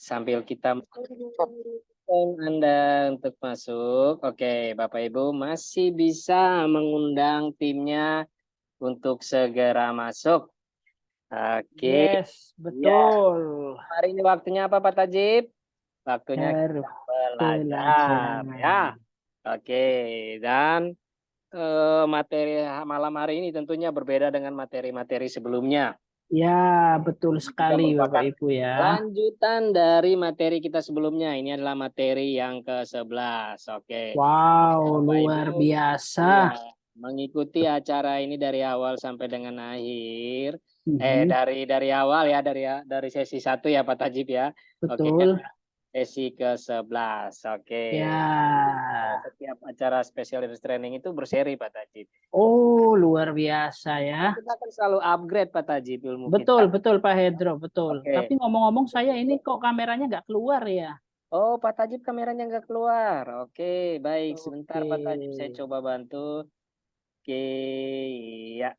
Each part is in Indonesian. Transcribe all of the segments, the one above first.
sambil kita Anda untuk masuk. Oke, Bapak Ibu masih bisa mengundang timnya untuk segera masuk. Oke, Yes, ya. betul. Hari ini waktunya apa Pak Tajib? Waktunya Baru kita belajar ya. belajar. Oke, dan materi malam hari ini tentunya berbeda dengan materi-materi sebelumnya. Ya, betul Juga sekali Bapak merupakan Ibu ya. lanjutan dari materi kita sebelumnya. Ini adalah materi yang ke-11. Oke. Wow, Bapak luar Ibu, biasa. iya, mengikuti acara ini dari awal sampai dengan akhir. Mhm, Dari awal ya, dari sesi 1 ya Pak Tajib ya. Oke, betul. sesi ke-11. Oke. Ya. Setiap acara special training itu berseri Pak Tajib. Oh, luar biasa ya. Kita akan selalu upgrade Pak Tajib ilmu Betul, kita. betul Pak Hendro, betul. Tapi Oke. ngomong-ngomong saya ini kok kameranya nggak keluar ya? Oh, Pak Tajib kameranya nggak keluar. Oke, baik. Sebentar Oke. Pak Tajib, saya coba bantu. Oke, ya.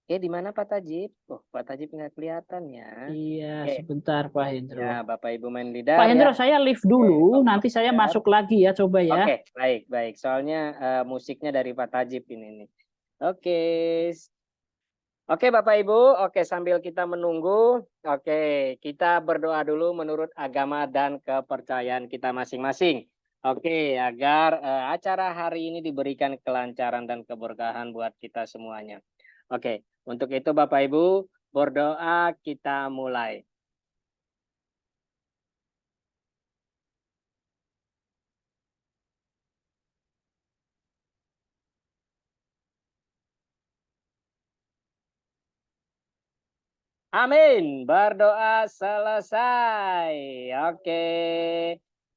Oke, di mana Pak Tajib? Oh, Pak Tajib nggak kelihatan ya. Iya, Oke, sebentar Pak Hendro. ya Bapak Ibu main Pak leader ya. Hendro, saya live Oke, dulu, Bapak nanti saya leader. masuk lagi ya, coba ya. Oke, baik, baik. Soalnya musiknya dari Pak Tajib ini nih. Oke, oke Bapak Ibu, oke sambil kita menunggu, oke kita berdoa dulu menurut agama dan kepercayaan kita masing-masing. Oke, agar acara hari ini diberikan kelancaran dan keberkahan buat kita semuanya. Oke, untuk itu Bapak Ibu berdoa kita mulai. Amin. Berdoa selesai. Oke.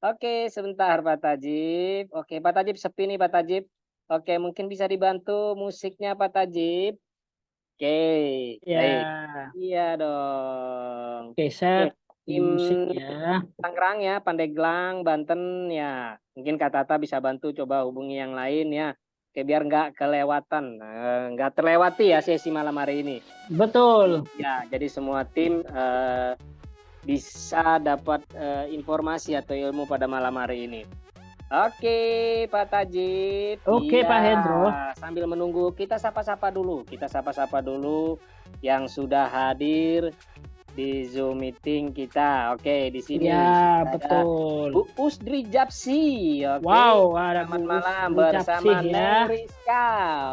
Oke, sebentar Pak Tajib. Oke, Pak Tajib sepi nih Pak Tajib. Oke, mungkin bisa dibantu musiknya Pak Tajib. Oke, baik. Ya, Iya dong. oke, Oke, set tim musik ya. Tangerang ya, Pandeglang, Banten ya. Mungkin Kak Tata bisa bantu coba hubungi yang lain ya. Oke, biar nggak kelewatan, nggak terlewati ya sesi malam hari ini. Betul. Ya, jadi semua tim bisa dapat informasi atau ilmu pada malam hari ini. Oke, Pak Tajib. Oke, Iya, Pak Hendro. sambil menunggu kita sapa-sapa dulu. Kita sapa-sapa dulu yang sudah hadir di Zoom meeting kita. Oke, di sini Ya, ada betul. Bu Usdri Japsi. Oke. Wow, ada Selamat Bu malam Usdri bersama Japsih ya. Neng Rizka.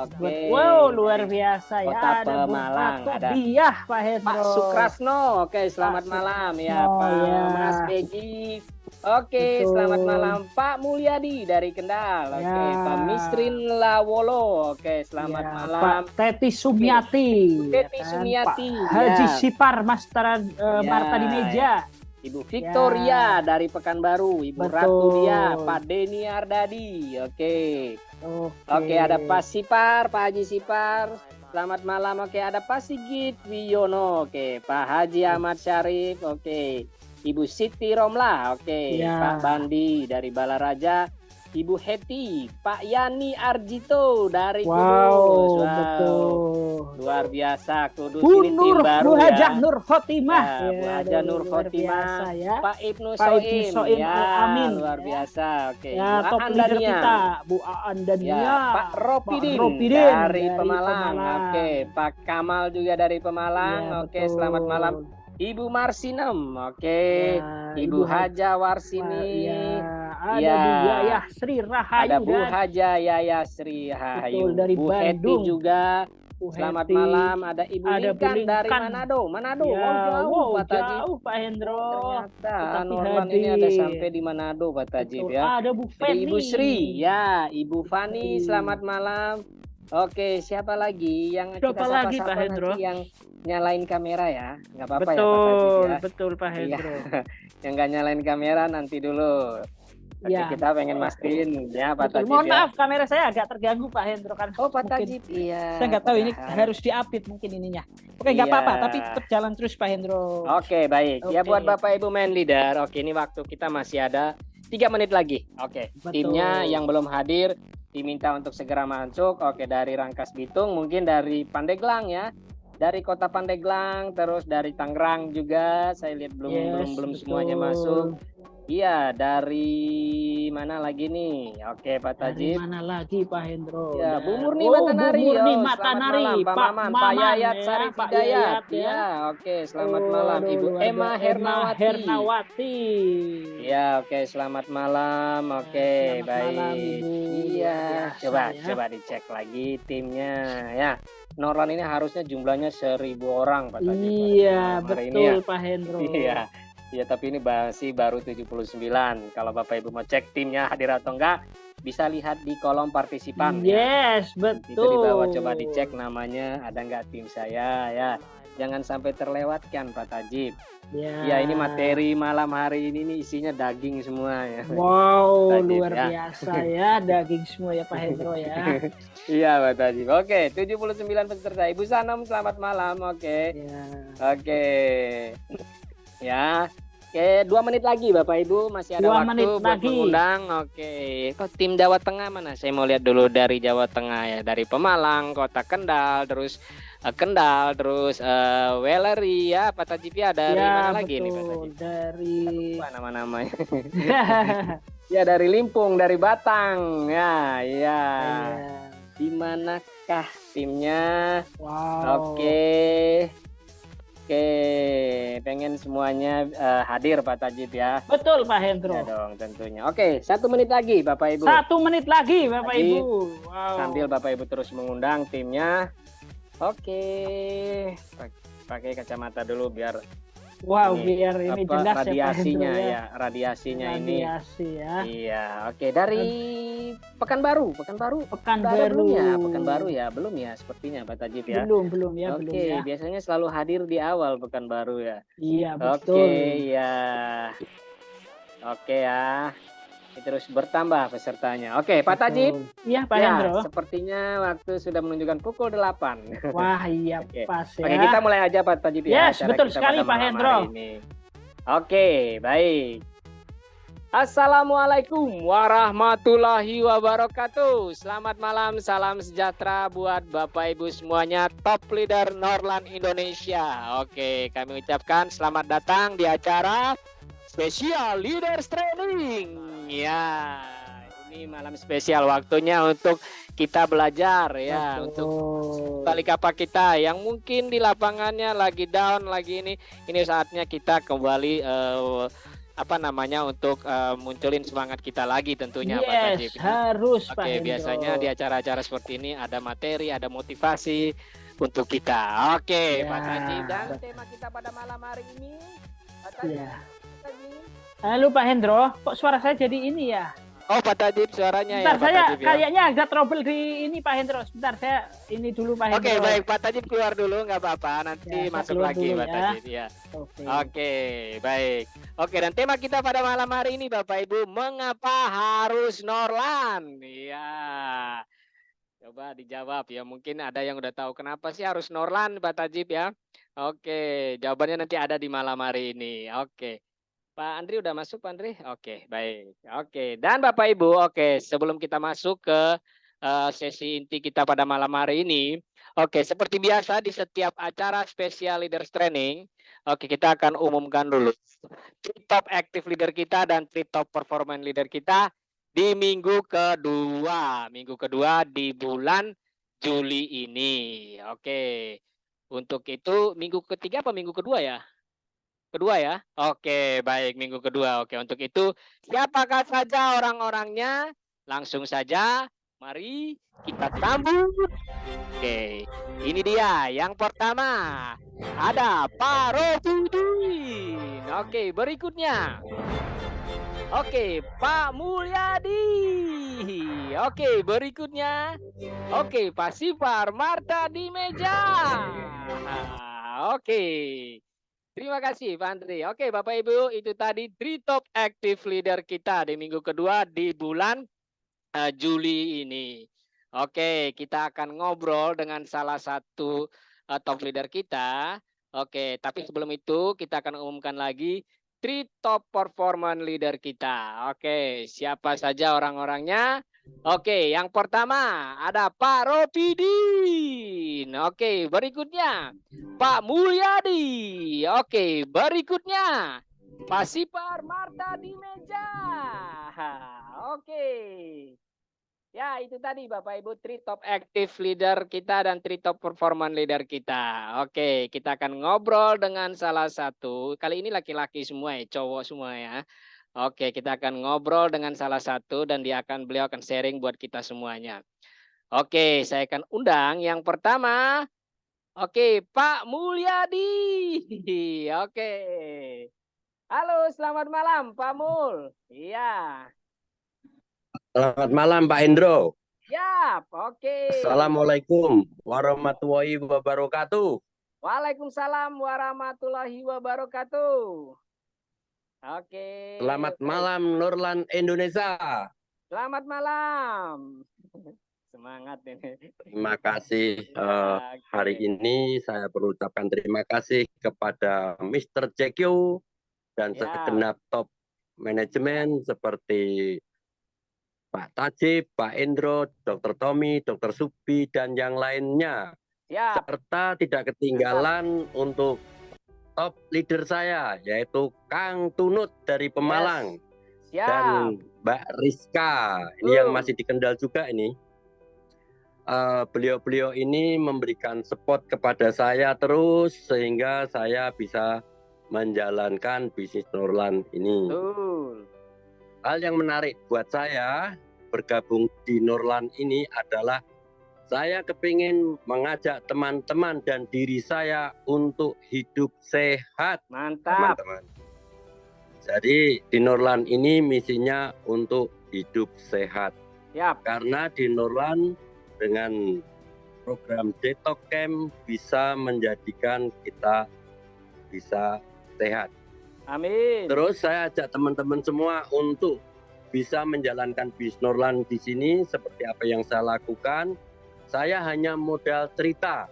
Oke. Wow, luar Dari biasa ya. Kota Ada Bu Pemalang. Ada Dia, Pak Pak Hendro. Sukrasno. Oke, selamat Pak malam ya Sukrasno, Pak ya. Mas Begi. Oke, Betul. selamat malam Pak Mulyadi dari Kendal. Oke, Ya. Pak Misrin Lawolo. Oke, selamat Ya, malam. Pak Teti Sumiati. Teti ya kan? Sumiati, Pak Haji ya. Sipar Marta di meja. Ibu Victoria dari Pekanbaru, Ibu Betul. Ratu Dia, Pak Denny Ardadi. Oke. Oke, ada Pak Sipar, Pak Haji Sipar. Selamat malam. Oke, ada Pak Sigit Wiono. Oke, Pak Haji Ahmad Syarif. Oke. Ibu Siti Romlah. Oke, Ya. Pak Bandi dari Balaraja. Ibu Heti, Pak Yani Arjito dari Kudus. Wow, betul. Luar biasa, Kudus Bu ini tim baru Bu ya. Hajah Nur Khotimah. Ya, Bu Hajah Nur luar Khotimah, biasa ya. Pak Ibnu Pak Ibnu Soim, Soim ya, Al-Amin, luar ya. biasa. Oke, Ya, Bu top Aan leader Dania. kita, Bu Aan Dania. Ya, Pak Ropidin, dari Pemalang. Oke, Pak Kamal juga dari Pemalang. Ya, Oke, betul. selamat malam. Ibu Marsinem. Oke, Ya, Ibu Haja Warsini. Ya, ada Ya. Bu Yayah Sri Rahayu. Ada Bu Haja Yaya Sri Hayu. Betul, dari Bu Heti Bandung. juga. Bu Selamat Heti. malam. Ada Ibu Ada Bu Lingkan dari Lingkan. Manado. Manado, Ya, oh jauh wow, Pak Tajib. jauh Pak Hendro. Ternyata Tetapi Norman ini ada hadir. sampai di Manado Pak Tajib Betul. ya. Ada Bu Ada Feni. Ibu Sri, ya Ibu Fani. Feni. Selamat malam. Oke, siapa lagi yang Siapa kita lagi, sapa-sapa Pak Hendro? nanti yang nyalain kamera ya? Nggak apa-apa ya Pak Betul, Tajib ya. betul Pak Iya. Hendro. Yang nggak nyalain kamera nanti dulu. Oke, Ya. kita pengen mastiin ya Pak Betul. Tajib Mohon ya. maaf, kamera saya agak terganggu Pak Hendro kan. Oh Pak Mungkin Tajib, iya. saya nggak tahu ini padahal. harus diupdate mungkin ininya. Oke, nggak Iya. apa-apa, tapi tetap jalan terus Pak Hendro. Oke, baik. Ya Oke. buat Bapak Ibu main leader. Oke, ini waktu kita masih ada 3 menit lagi. Oke, Betul. timnya yang belum hadir diminta untuk segera masuk. Oke, dari Rangkas Bitung, mungkin dari Pandeglang ya. dari Kota Pandeglang, terus dari Tangerang juga. Saya lihat belum semuanya masuk. Iya, dari mana lagi nih? Oke, Pak Dari Tajib. mana lagi Pak Hendro? Ya, Bu Murni Bu Matanari. Murni Selamat Matanari, malam, Pak Pak Maman, Pak Maman Yayat ya, Sarif Pak Hidayat. Yayat ya. Iya, oke, selamat malam, Ibu Luar Emma biasa. Emma Hernawati. Hernawati. Iya, oke, selamat malam. Oke, Selamat malam baik. Ibu. Iya, Luar biasa coba ya. coba dicek lagi timnya ya. Norlan ini harusnya jumlahnya 1.000 orang, Pak Tajib, pada Iya, malam hari ini betul ya. Pak Hendro. Iya. Iya, tapi ini masih baru 79. Kalau Bapak Ibu mau cek timnya hadir atau enggak, bisa lihat di kolom partisipan ya. Yes, betul. Itu di bawah coba dicek namanya ada enggak tim saya ya. Jangan sampai terlewatkan Pak Tajib. Ya, ini materi malam hari ini nih isinya daging semua ya. Wow, Tajib, luar ya. biasa ya, daging semua ya Pak Hendro ya. Iya Pak Tajib. Oke, 79 peserta. Ibu Sanom selamat malam. Oke. Ya. Oke. Ya. Oke, 2 menit lagi Bapak Ibu, masih ada 2 waktu menit buat lagi. mengundang. Oke. Kok tim Jawa Tengah mana? Saya mau lihat dulu dari Jawa Tengah ya, dari Pemalang, Kota Kendal, terus Weleri ya, Pak Tajib ya, dari Ya, mana lagi betul. nih Pak Tajib? Dari Lupa nama-namanya. Ya, dari Limpung, dari Batang. Ya, iya. Di manakah timnya? Wow. Oke, pengen semuanya hadir Pak Tajib ya. Betul Pak Hendro. Ya dong tentunya. Oke, 1 menit lagi Bapak Ibu. 1 menit lagi Bapak Jadi, Ibu. Wow. Sambil Bapak Ibu terus mengundang timnya. Oke, pakai kacamata dulu biar biar ini jelas radiasinya ya, Pak Hendro, ya. Radiasi ini. ya. Iya, oke, dari Pekanbaru. Pekanbaru ya, belum ya sepertinya Pak Tajib ya. Belum ya. Oke, biasanya selalu hadir di awal Pekanbaru ya. Iya, betul. Oke, ya. Oke ya. Terus bertambah pesertanya. Oke, Pak Tajib. Iya, Pak Hendro. Sepertinya waktu sudah menunjukkan pukul 8. Wah, iya pas ya. Oke, kita mulai aja Pak Tajib ya. Yes, betul sekali Pak Hendro. Oke, baik. Assalamualaikum warahmatullahi wabarakatuh. Selamat malam, salam sejahtera buat Bapak Ibu semuanya, top leader Norlan Indonesia. Oke, kami ucapkan selamat datang di acara Special Leaders Training. Ya, ini malam spesial, waktunya untuk kita belajar ya. Untuk balik apa kita yang mungkin di lapangannya lagi down, lagi ini saatnya kita kembali untuk munculin semangat kita lagi tentunya Pak Tajib. Harus Pak Oke, Hendro. biasanya di acara-acara seperti ini ada materi, ada motivasi untuk kita. Oke, Pak Tajib, dan tema kita pada malam hari ini Pak Tajib. Halo Pak Hendro, kok suara saya jadi ini ya? Oh, Pak Tajib suaranya Sebentar, ya Pak saya Tajib ya. kayaknya agak trouble di ini Pak Hendro. Sebentar, saya ini dulu Pak Hendro. Oke, baik Pak Tajib keluar dulu nggak apa-apa, nanti masuk lagi Pak Tajib ya. Oke, baik. Oke, dan tema kita pada malam hari ini Bapak Ibu, mengapa harus Norlan? Iya. Coba dijawab ya, mungkin ada yang udah tahu kenapa sih harus Norlan Pak Tajib ya. Oke, jawabannya nanti ada di malam hari ini. Oke. Pak Andri udah masuk Pak Andri? Oke, baik. Oke, dan Bapak Ibu, sebelum kita masuk ke sesi inti kita pada malam hari ini, seperti biasa di setiap acara spesial leaders training, kita akan umumkan dulu 3 top active leader kita dan 3 top performance leader kita di minggu kedua di bulan Juli ini. Oke, untuk itu minggu ketiga apa minggu kedua ya? Kedua ya? Oke, baik, minggu kedua. Oke, untuk itu siapakah saja orang-orangnya? Langsung saja, mari kita sambut. Oke, ini dia. Yang pertama, ada Pak Rofudin. Oke, berikutnya. Oke, Pak Mulyadi. Oke, berikutnya. Oke, Pak Sifar Marta di meja. Oke. Terima kasih Pak Andri. Oke Bapak Ibu, itu tadi 3 top active leader kita di minggu kedua di bulan Juli ini. Oke, kita akan ngobrol dengan salah satu top leader kita. Oke, tapi sebelum itu kita akan umumkan lagi 3 top performance leader kita. Oke, siapa saja orang-orangnya? Oke, yang pertama ada Pak Ropidin. Oke, berikutnya Pak Mulyadi. Oke, berikutnya Pak Sipar Marta di meja. Oke. Ya, itu tadi Bapak Ibu, 3 top active leader kita dan 3 top performance leader kita. Oke, kita akan ngobrol dengan salah satu, kali ini laki-laki semua ya, cowok semua ya. Oke, kita akan ngobrol dengan salah satu dan beliau akan sharing buat kita semuanya. Oke, saya akan undang yang pertama. Oke, Pak Mulyadi. Oke. Halo, selamat malam Pak Mul. Iya. Selamat malam Pak Indro. Siap, oke. Assalamualaikum warahmatullahi wabarakatuh. Waalaikumsalam warahmatullahi wabarakatuh. Oke. Selamat malam Nurlan Indonesia. Selamat malam. Semangat ini. Terima kasih. Hari ini saya berucapkan terima kasih kepada Mr. JQ dan segenap top manajemen seperti Pak Tajib, Pak Indro, Dr. Tommy, Dr. Subi, dan yang lainnya. Siap. Serta tidak ketinggalan untuk top leader saya, yaitu Kang Tunut dari Pemalang. Siap. Dan Mbak Rizka, ini yang masih di Kendal juga ini. Beliau-beliau ini memberikan support kepada saya terus, sehingga saya bisa menjalankan bisnis Nurlan ini. Betul. Hal yang menarik buat saya bergabung di Nurlan ini adalah saya kepingin mengajak teman-teman dan diri saya untuk hidup sehat. Mantap. Teman-teman. Jadi di Nurlan ini misinya untuk hidup sehat. Siap. Karena di Nurlan dengan program Detox Camp bisa menjadikan kita bisa sehat. Amin. Terus saya ajak teman-teman semua untuk bisa menjalankan bisnis Nurlan di sini seperti apa yang saya lakukan. Saya hanya modal cerita.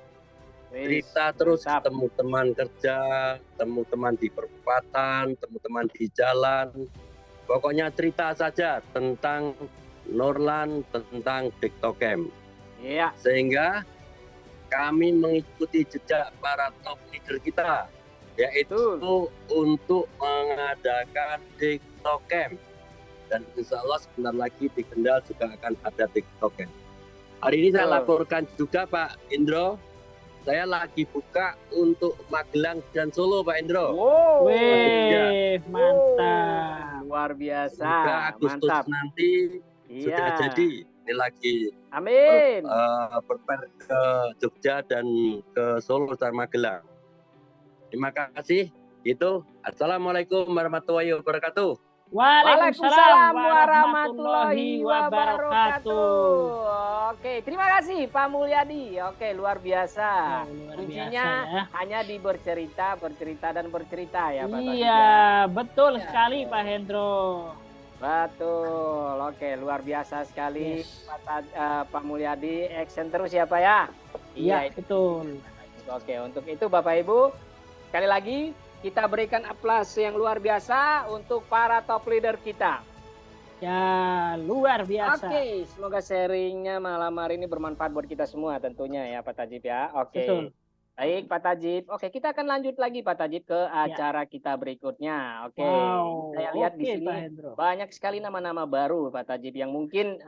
Cerita terus ketemu teman kerja, ketemu teman di perempatan, ketemu teman di jalan. Pokoknya cerita saja tentang Nurlan, tentang Detox Camp. Iya. Sehingga kami mengikuti jejak para top leader kita, yaitu untuk mengadakan Detox Camp. Dan insya Allah sebentar lagi di Kendal juga akan ada Detox Camp. Hari ini saya laporkan juga Pak Indro, saya lagi buka untuk Magelang dan Solo Pak Indro. Wow, mantap. Luar biasa. Semoga Agustus mantap. Nanti sudah jadi. Ini lagi Amin. Berper ke Jogja dan ke Solo dan Magelang. Terima kasih. Itu. Assalamualaikum warahmatullahi wabarakatuh. Waalaikumsalam warahmatullahi wabarakatuh. Oke, terima kasih Pak Mulyadi. Oke, luar biasa. Kuncinya ya. hanya di bercerita ya Pak. Iya, betul sekali Pak Hendro. Betul. Oke, luar biasa sekali Pak Mulyadi. Action terus ya Pak ya. Iya, betul. Oke, untuk itu Bapak Ibu, sekali lagi kita berikan aplaus yang luar biasa untuk para top leader kita. Ya, luar biasa. Oke, semoga sharingnya malam hari ini bermanfaat buat kita semua tentunya ya Pak Tajib ya. Oke. Betul. Baik Pak Tajib. Oke, kita akan lanjut lagi Pak Tajib ke acara kita berikutnya. Oke. Wow. Saya lihat di sini banyak sekali nama-nama baru Pak Tajib yang mungkin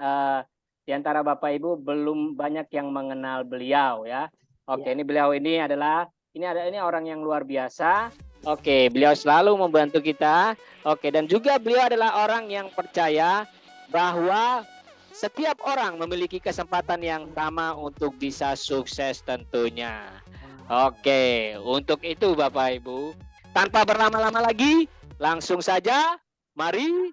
di antara Bapak Ibu belum banyak yang mengenal beliau ya. Oke, ini beliau ini adalah ini orang yang luar biasa. Oke, beliau selalu membantu kita. Oke, dan juga beliau adalah orang yang percaya bahwa setiap orang memiliki kesempatan yang sama untuk bisa sukses tentunya. Oke, untuk itu Bapak Ibu, tanpa berlama-lama lagi, langsung saja mari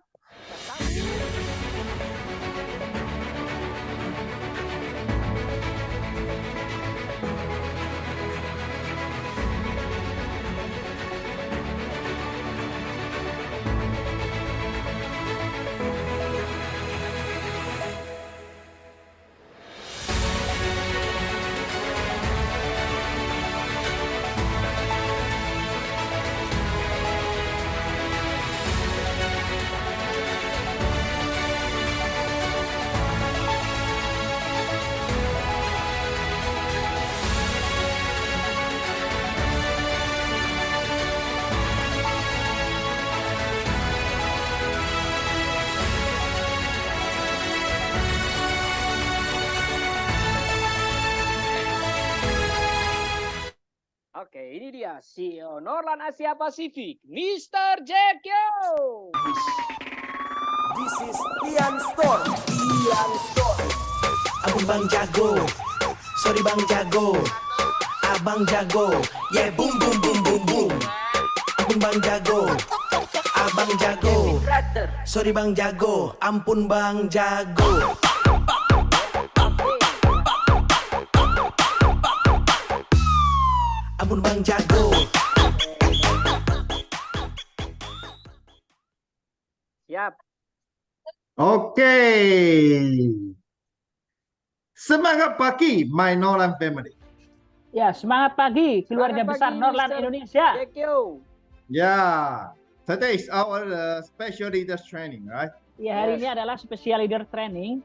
Oke, ini dia CEO Norlan Asia Pasifik, Mr. Jack Yo. This is Ian Store. Ian Store. Abang Bang Jago. Sorry Bang Jago. Abang Jago. Yeah, boom boom boom boom boom. Abang Bang Jago. Abang Jago. Sorry Bang Jago. Ampun Bang Jago. Ampun Bang Jago. Siap. Oke. Semangat pagi, my Norlan family. Ya, semangat pagi keluarga Semangat besar pagi, Norlan Mr. Indonesia. Jack Yo. Yeah. Today is our special leaders training, right? Ya, hari Yes. ini adalah special leader training.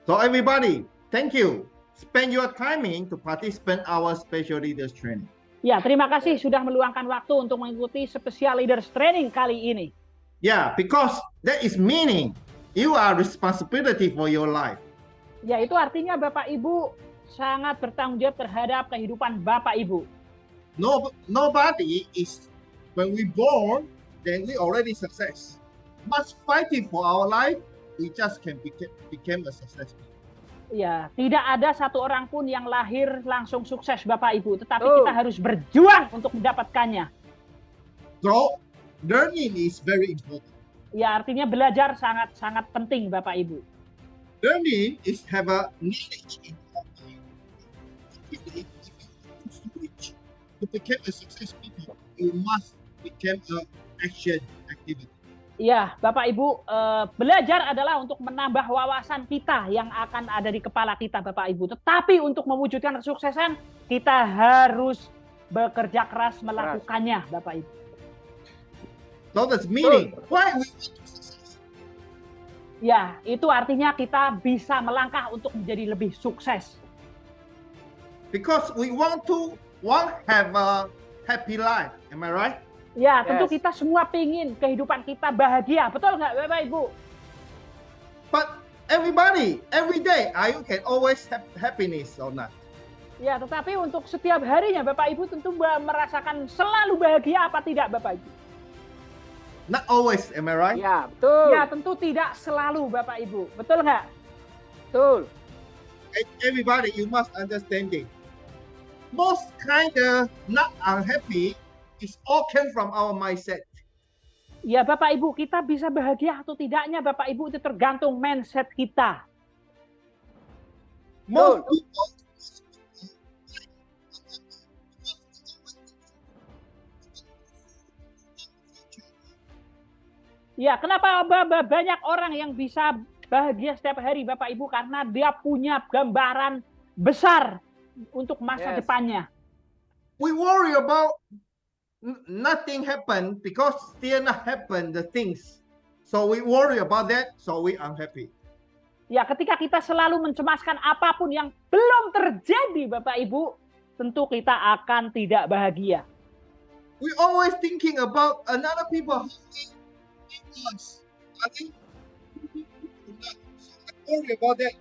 So everybody, thank you. Spend your timing to participate our special leaders training. Ya, terima kasih sudah meluangkan waktu untuk mengikuti special leaders training kali ini. Yeah, because that is meaning you are responsibility for your life. Ya, itu artinya Bapak Ibu sangat bertanggung jawab terhadap kehidupan Bapak Ibu. Nobody is, when we born, then we already success. Much fighting for our life, we just can become a success. Ya, tidak ada satu orang pun yang lahir langsung sukses Bapak Ibu, tetapi Oh. kita harus berjuang untuk mendapatkannya. So learning is very important. Ya, artinya belajar sangat penting Bapak Ibu. Learning is have a knowledge in to become a success people, you must become an action activity. Ya, Bapak Ibu, belajar adalah untuk menambah wawasan kita yang akan ada di kepala kita, Bapak Ibu. Tetapi untuk mewujudkan kesuksesan, kita harus bekerja keras melakukannya, Bapak Ibu. So that's meaning why we want to success. Ya, itu artinya kita bisa melangkah untuk menjadi lebih sukses. Because we want have a happy life. Am I right? Ya, tentu Yes. kita semua pingin kehidupan kita bahagia. Betul nggak, Bapak Ibu? But everybody, every day, you can always have happiness or not. Ya, tetapi untuk setiap harinya Bapak Ibu tentu merasakan selalu bahagia apa tidak, Bapak Ibu? Not always. Am I right? Ya, betul. Ya, tentu tidak selalu, Bapak Ibu. Betul nggak? Betul. Everybody, you must understand it. Most kinda not unhappy is all came from our mindset. Ya, Bapak Ibu, kita bisa bahagia atau tidaknya, Bapak Ibu, itu tergantung mindset kita. Most people Ya, kenapa banyak orang yang bisa bahagia setiap hari, Bapak Ibu? Karena dia punya gambaran besar untuk masa Yes. depannya. we worry about nothing happen because still not happen the things. So we worry about that, so we unhappy. Ya, ketika kita selalu mencemaskan apapun yang belum terjadi, Bapak Ibu, tentu kita akan tidak bahagia. We always thinking about another people how they us. I think I worry about that.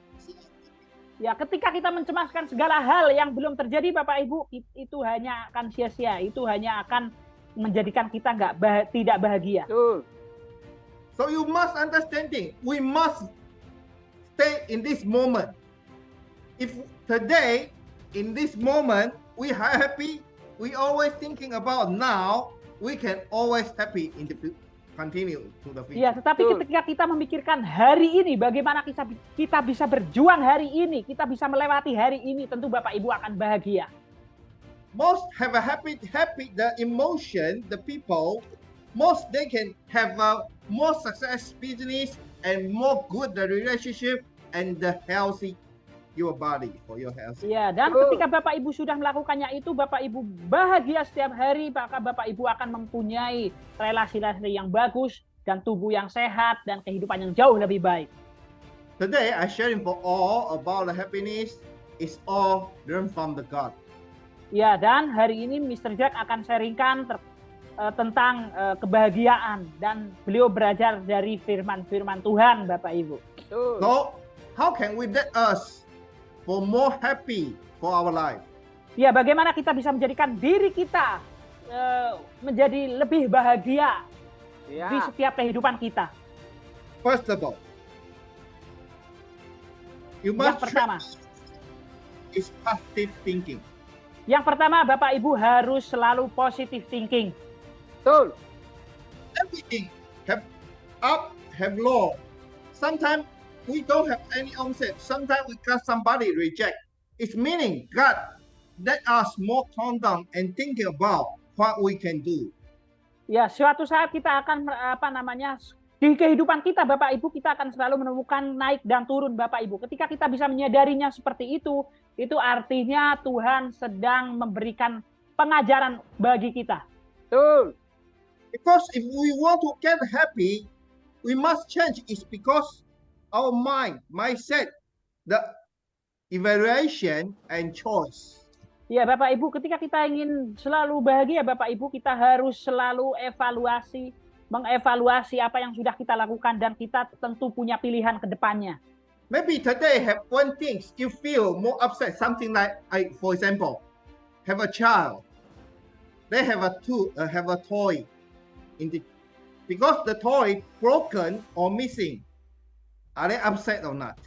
Ya, ketika kita mencemaskan segala hal yang belum terjadi, Bapak Ibu, itu hanya akan sia-sia. Itu hanya akan menjadikan kita tidak bahagia. Betul. So you must understanding. We must stay in this moment. If today, in this moment, we are happy, we always thinking about now, we can always happy in the continue to the future. Ya, tetapi Betul. ketika kita memikirkan hari ini, bagaimana kita bisa berjuang hari ini, kita bisa melewati hari ini, tentu Bapak Ibu akan bahagia. Most have a happy the emotion, the people, most they can have a more success business and more good the relationship and the healthy your body for your health. Ya, dan Betul. ketika Bapak Ibu sudah melakukannya itu, Bapak Ibu bahagia setiap hari, maka Bapak Ibu akan mempunyai relasi-relasi yang bagus dan tubuh yang sehat dan kehidupan yang jauh lebih baik. Today I sharing for all about the happiness is all learn from the God. Ya, dan hari ini Mr. Jack akan sharingkan tentang kebahagiaan dan beliau belajar dari firman-firman Tuhan, Bapak Ibu. Betul. So how can we let us for more happy for our life? Ya, bagaimana kita bisa menjadikan diri kita menjadi lebih bahagia di Ya. setiap kehidupan kita. First of all, you Yang must pertama, is positive thinking. Bapak Ibu harus selalu positive thinking. Betul. Everything have up, have low. Sometimes we don't have any onset. Sometimes we got somebody reject. It's meaning God let us more calm down and thinking about what we can do. Ya, suatu saat kita akan di kehidupan kita Bapak Ibu kita akan selalu menemukan naik dan turun Bapak Ibu. Ketika kita bisa menyadarinya seperti itu artinya Tuhan sedang memberikan pengajaran bagi kita. Betul. Because if we want to get happy, we must change. It's because our mindset, the evaluation and choice. Ya Bapak Ibu, ketika kita ingin selalu bahagia Bapak Ibu, kita harus selalu mengevaluasi apa yang sudah kita lakukan dan kita tentu punya pilihan ke depannya. Maybe today have one thing you feel more upset, something like, for example, have a child. They have a toy, because the toy broken or missing. Are they upset or not?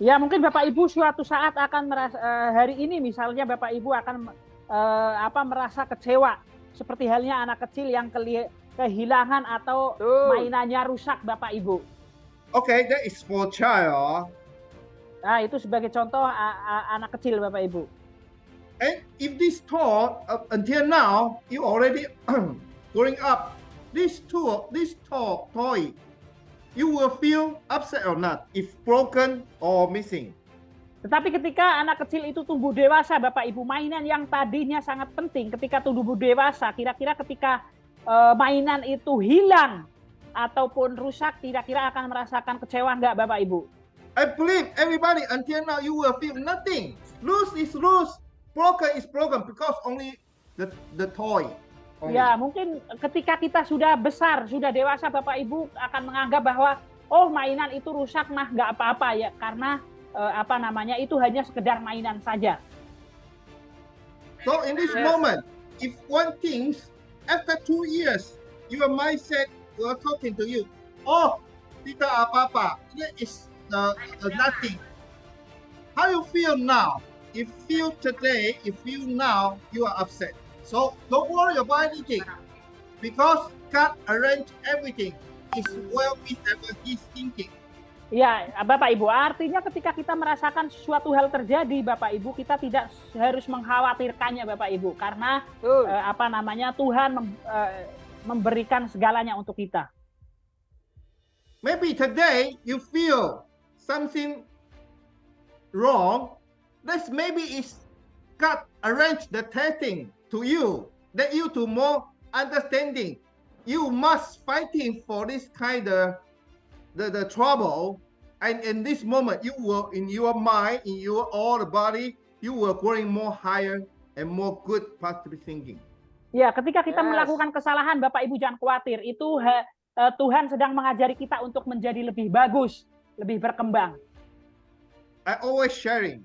Ya mungkin Bapak Ibu suatu saat akan merasa hari ini misalnya Bapak Ibu akan merasa kecewa seperti halnya anak kecil yang kehilangan atau mainannya rusak Bapak Ibu. Okay, that is for child. Nah, itu sebagai contoh anak kecil Bapak Ibu. And if this toy until now you already growing up, this toy you will feel upset or not if broken or missing. Tetapi ketika anak kecil itu tumbuh dewasa Bapak Ibu, mainan yang tadinya sangat penting ketika tumbuh dewasa, kira-kira ketika mainan itu hilang ataupun rusak, kira-kira akan merasakan kecewa enggak Bapak Ibu? I believe everybody until now you will feel nothing. Lose is lose, broken is broken because only the toy. Only. Ya, mungkin ketika kita sudah besar, sudah dewasa Bapak Ibu akan menganggap bahwa mainan itu rusak mah nggak apa-apa ya karena itu hanya sekedar mainan saja. So in this moment, if one thinks after 2 years your mindset will talking to you, tidak apa-apa, that is nothing. How you feel now? If you today, if you now, you are upset. So don't worry about anything because God arranged everything. It's well whatever He's thinking. Ya, Bapak Ibu, artinya ketika kita merasakan sesuatu hal terjadi, Bapak Ibu, kita tidak harus mengkhawatirkannya, Bapak Ibu, karena Tuhan memberikan segalanya untuk kita. Maybe today you feel something wrong. That's maybe is God arranged the testing to you, that you to more understanding. You must fighting for this kind of the trouble, and in this moment you will in your mind, in your all the body, you will growing more higher and more good positive thinking. Ya, ketika kita melakukan kesalahan, Bapak Ibu jangan khawatir. Itu Tuhan sedang mengajari kita untuk menjadi lebih bagus, lebih berkembang. I always sharing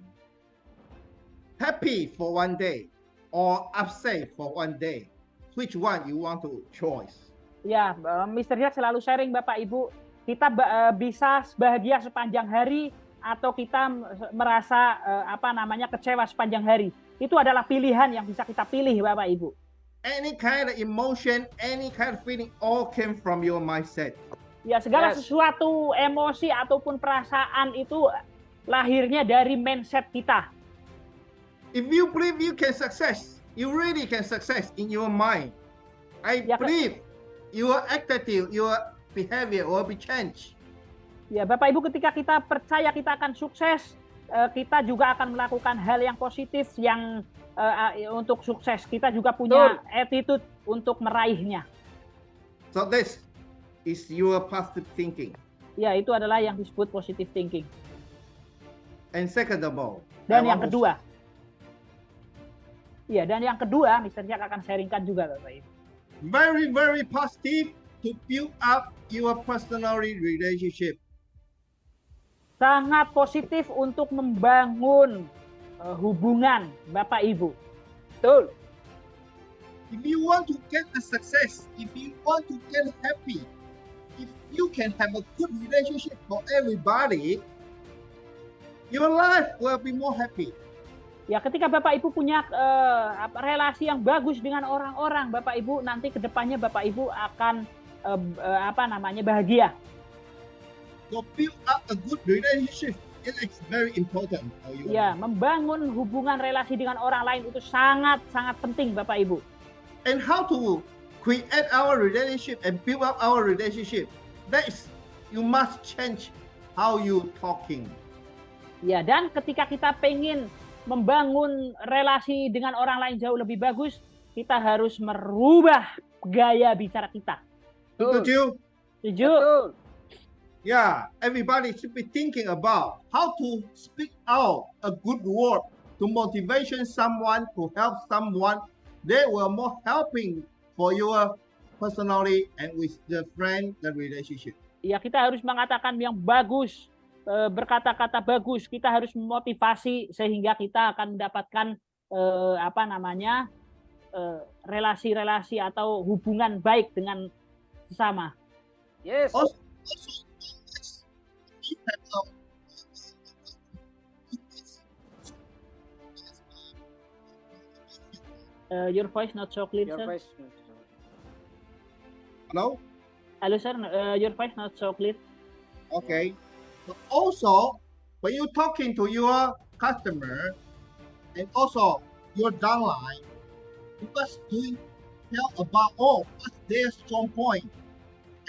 happy for one day or upset for one day. Which one you want to choose? Ya, Mr. Jack selalu sharing Bapak Ibu, kita bisa bahagia sepanjang hari atau kita merasa kecewa sepanjang hari. Itu adalah pilihan yang bisa kita pilih Bapak Ibu. Any kind of emotion, any kind of feeling all came from your mindset. Ya, segala sesuatu emosi ataupun perasaan itu lahirnya dari mindset kita. If you believe you can success, you really can success in your mind. I believe your attitude, your behavior will be changed. Ya, Bapak Ibu, ketika kita percaya kita akan sukses, kita juga akan melakukan hal yang positif yang untuk sukses. Kita juga punya attitude untuk meraihnya. So this is your positive thinking. Ya, itu adalah yang disebut positive thinking. And second of all, dan yang kedua, Mr. Jack akan sharingkan juga Bapak Ibu. Very, very positive to build up your personal relationship. Sangat positif untuk membangun hubungan Bapak Ibu. Betul. If you want to get the success, if you want to get happy, if you can have a good relationship for everybody, your life will be more happy. Ya, ketika Bapak Ibu punya relasi yang bagus dengan orang-orang, Bapak Ibu nanti ke depannya Bapak Ibu akan bahagia. So build up a good relationship. It is very important for you. Ya, membangun hubungan relasi dengan orang lain itu sangat-sangat penting Bapak Ibu. And how to create our relationship and build up our relationship? That is, you must change how you talking. Ya, dan ketika kita pengen membangun relasi dengan orang lain jauh lebih bagus, kita harus merubah gaya bicara kita. Setuju? Setuju? Betul. Yeah, everybody should be thinking about how to speak out a good word to motivation someone, to help someone. They were more helping for your personally and with the friend, the relationship. Ya, kita harus mengatakan yang bagus, berkata-kata bagus. Kita harus memotivasi sehingga kita akan mendapatkan relasi-relasi atau hubungan baik dengan sesama. Yes. Also, Your voice not so clear, Your sir. voice. hello? Halo, sir. Your voice not so clear. Okay. But also, when you're talking to your customer and also your downline, you must tell about what's their strong point,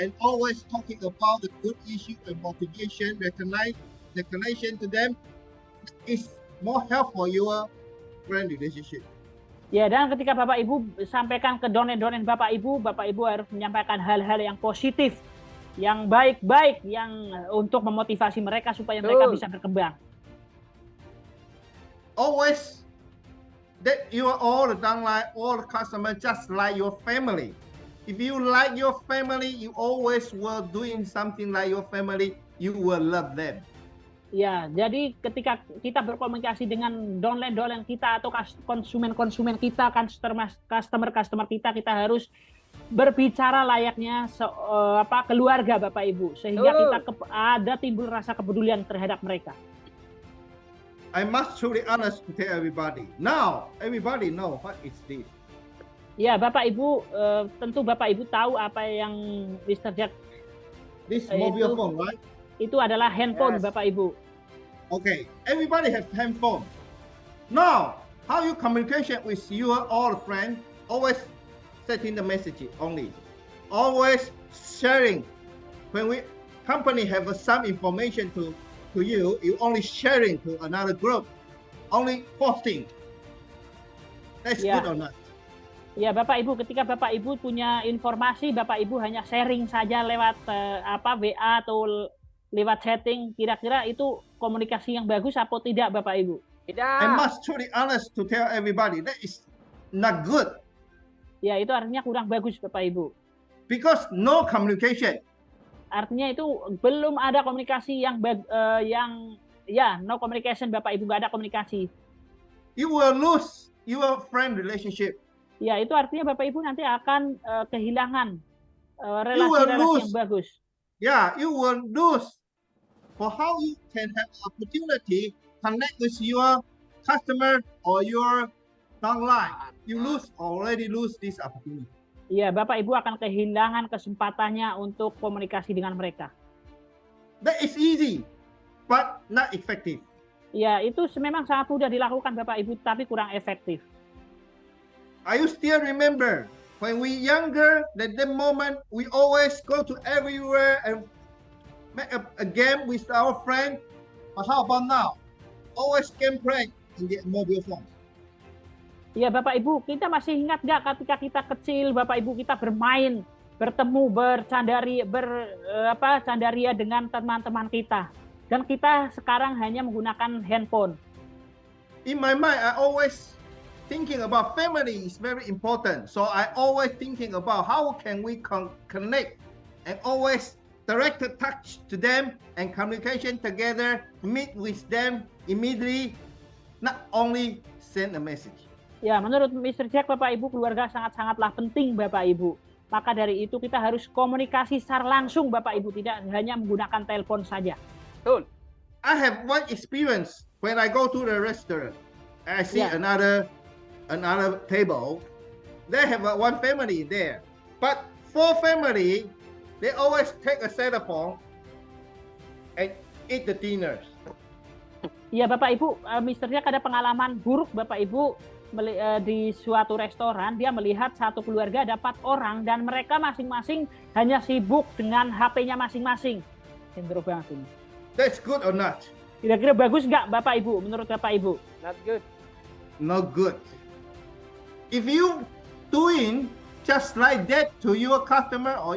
and always talking about the good issue and motivation, recognition to them is more helpful for your friend relationship. Ya, dan ketika Bapak Ibu sampaikan ke donen-donen Bapak Ibu harus menyampaikan hal-hal yang positif, yang baik-baik, yang untuk memotivasi mereka supaya mereka bisa berkembang. Always that you are all the downline, all the customer just like your family. If you like your family, you always will doing something like your family, you will love them. Ya, jadi ketika kita berkomunikasi dengan downline kita atau konsumen kita, customer kita harus berbicara layaknya keluarga Bapak Ibu, sehingga kita ada timbul rasa kepedulian terhadap mereka. I must truly honest to tell everybody. Now, everybody know what is this. Ya, Bapak Ibu, tentu Bapak Ibu tahu apa yang Mr. Jack. This mobile phone, right? Itu adalah handphone, Yes. Bapak Ibu. Okay, everybody has handphone. Now, how you communication with your all friend? Always setting the message only. Always sharing. When we company have some information to you, you only sharing to another group. Only posting. That's Yeah. good or not? Ya, Bapak Ibu, ketika Bapak Ibu punya informasi, Bapak Ibu hanya sharing saja lewat WA atau lewat chatting, kira-kira itu komunikasi yang bagus atau tidak, Bapak Ibu? Tidak. I must truly honest to tell everybody that is not good Ya, itu artinya kurang bagus, Bapak Ibu. because no communication. Artinya itu belum ada komunikasi no communication, Bapak Ibu, nggak ada komunikasi. You will lose your friend relationship. Ya, itu artinya Bapak Ibu nanti akan kehilangan relasi-relasi yang bagus. Yeah, you will lose. For how you can have opportunity connect with your customer or your downline, you already lose this opportunity. Ya, Bapak Ibu akan kehilangan kesempatannya untuk komunikasi dengan mereka. That is easy, but not effective. Ya, itu memang sangat mudah dilakukan Bapak Ibu, tapi kurang efektif. I still remember when we younger, at that moment we always go to everywhere and make a game with our friend. But how about now? Always game play in the mobile phone. Ya, Bapak Ibu, kita masih ingat nggak ketika kita kecil, Bapak Ibu, kita bermain, bertemu, candaria dengan teman-teman kita. Dan kita sekarang hanya menggunakan handphone. In my mind, I always thinking about family is very important. So I always thinking about how can we connect and always direct touch to them and communication together, meet with them immediately, not only send a message. Ya, menurut Mr. Jack, Bapak Ibu, keluarga sangat-sangatlah penting, Bapak Ibu. Maka dari itu kita harus komunikasi secara langsung, Bapak Ibu, tidak hanya menggunakan telepon saja. Betul. I have one experience when I go to the restaurant. I see Yeah. another table. They have one family there, but 4 family, they always take a cell phone and eat the dinners. Ya, Bapak Ibu, Mr. Jack ada pengalaman buruk, Bapak Ibu, di suatu restoran. Dia melihat satu keluarga ada 4 orang dan mereka masing-masing hanya sibuk dengan HP-nya masing-masing. Cenderung banget ini. That's good or not? Kira-kira bagus nggak, Bapak Ibu, menurut Bapak Ibu? Not good. Not good. If you doing just like that to your customer or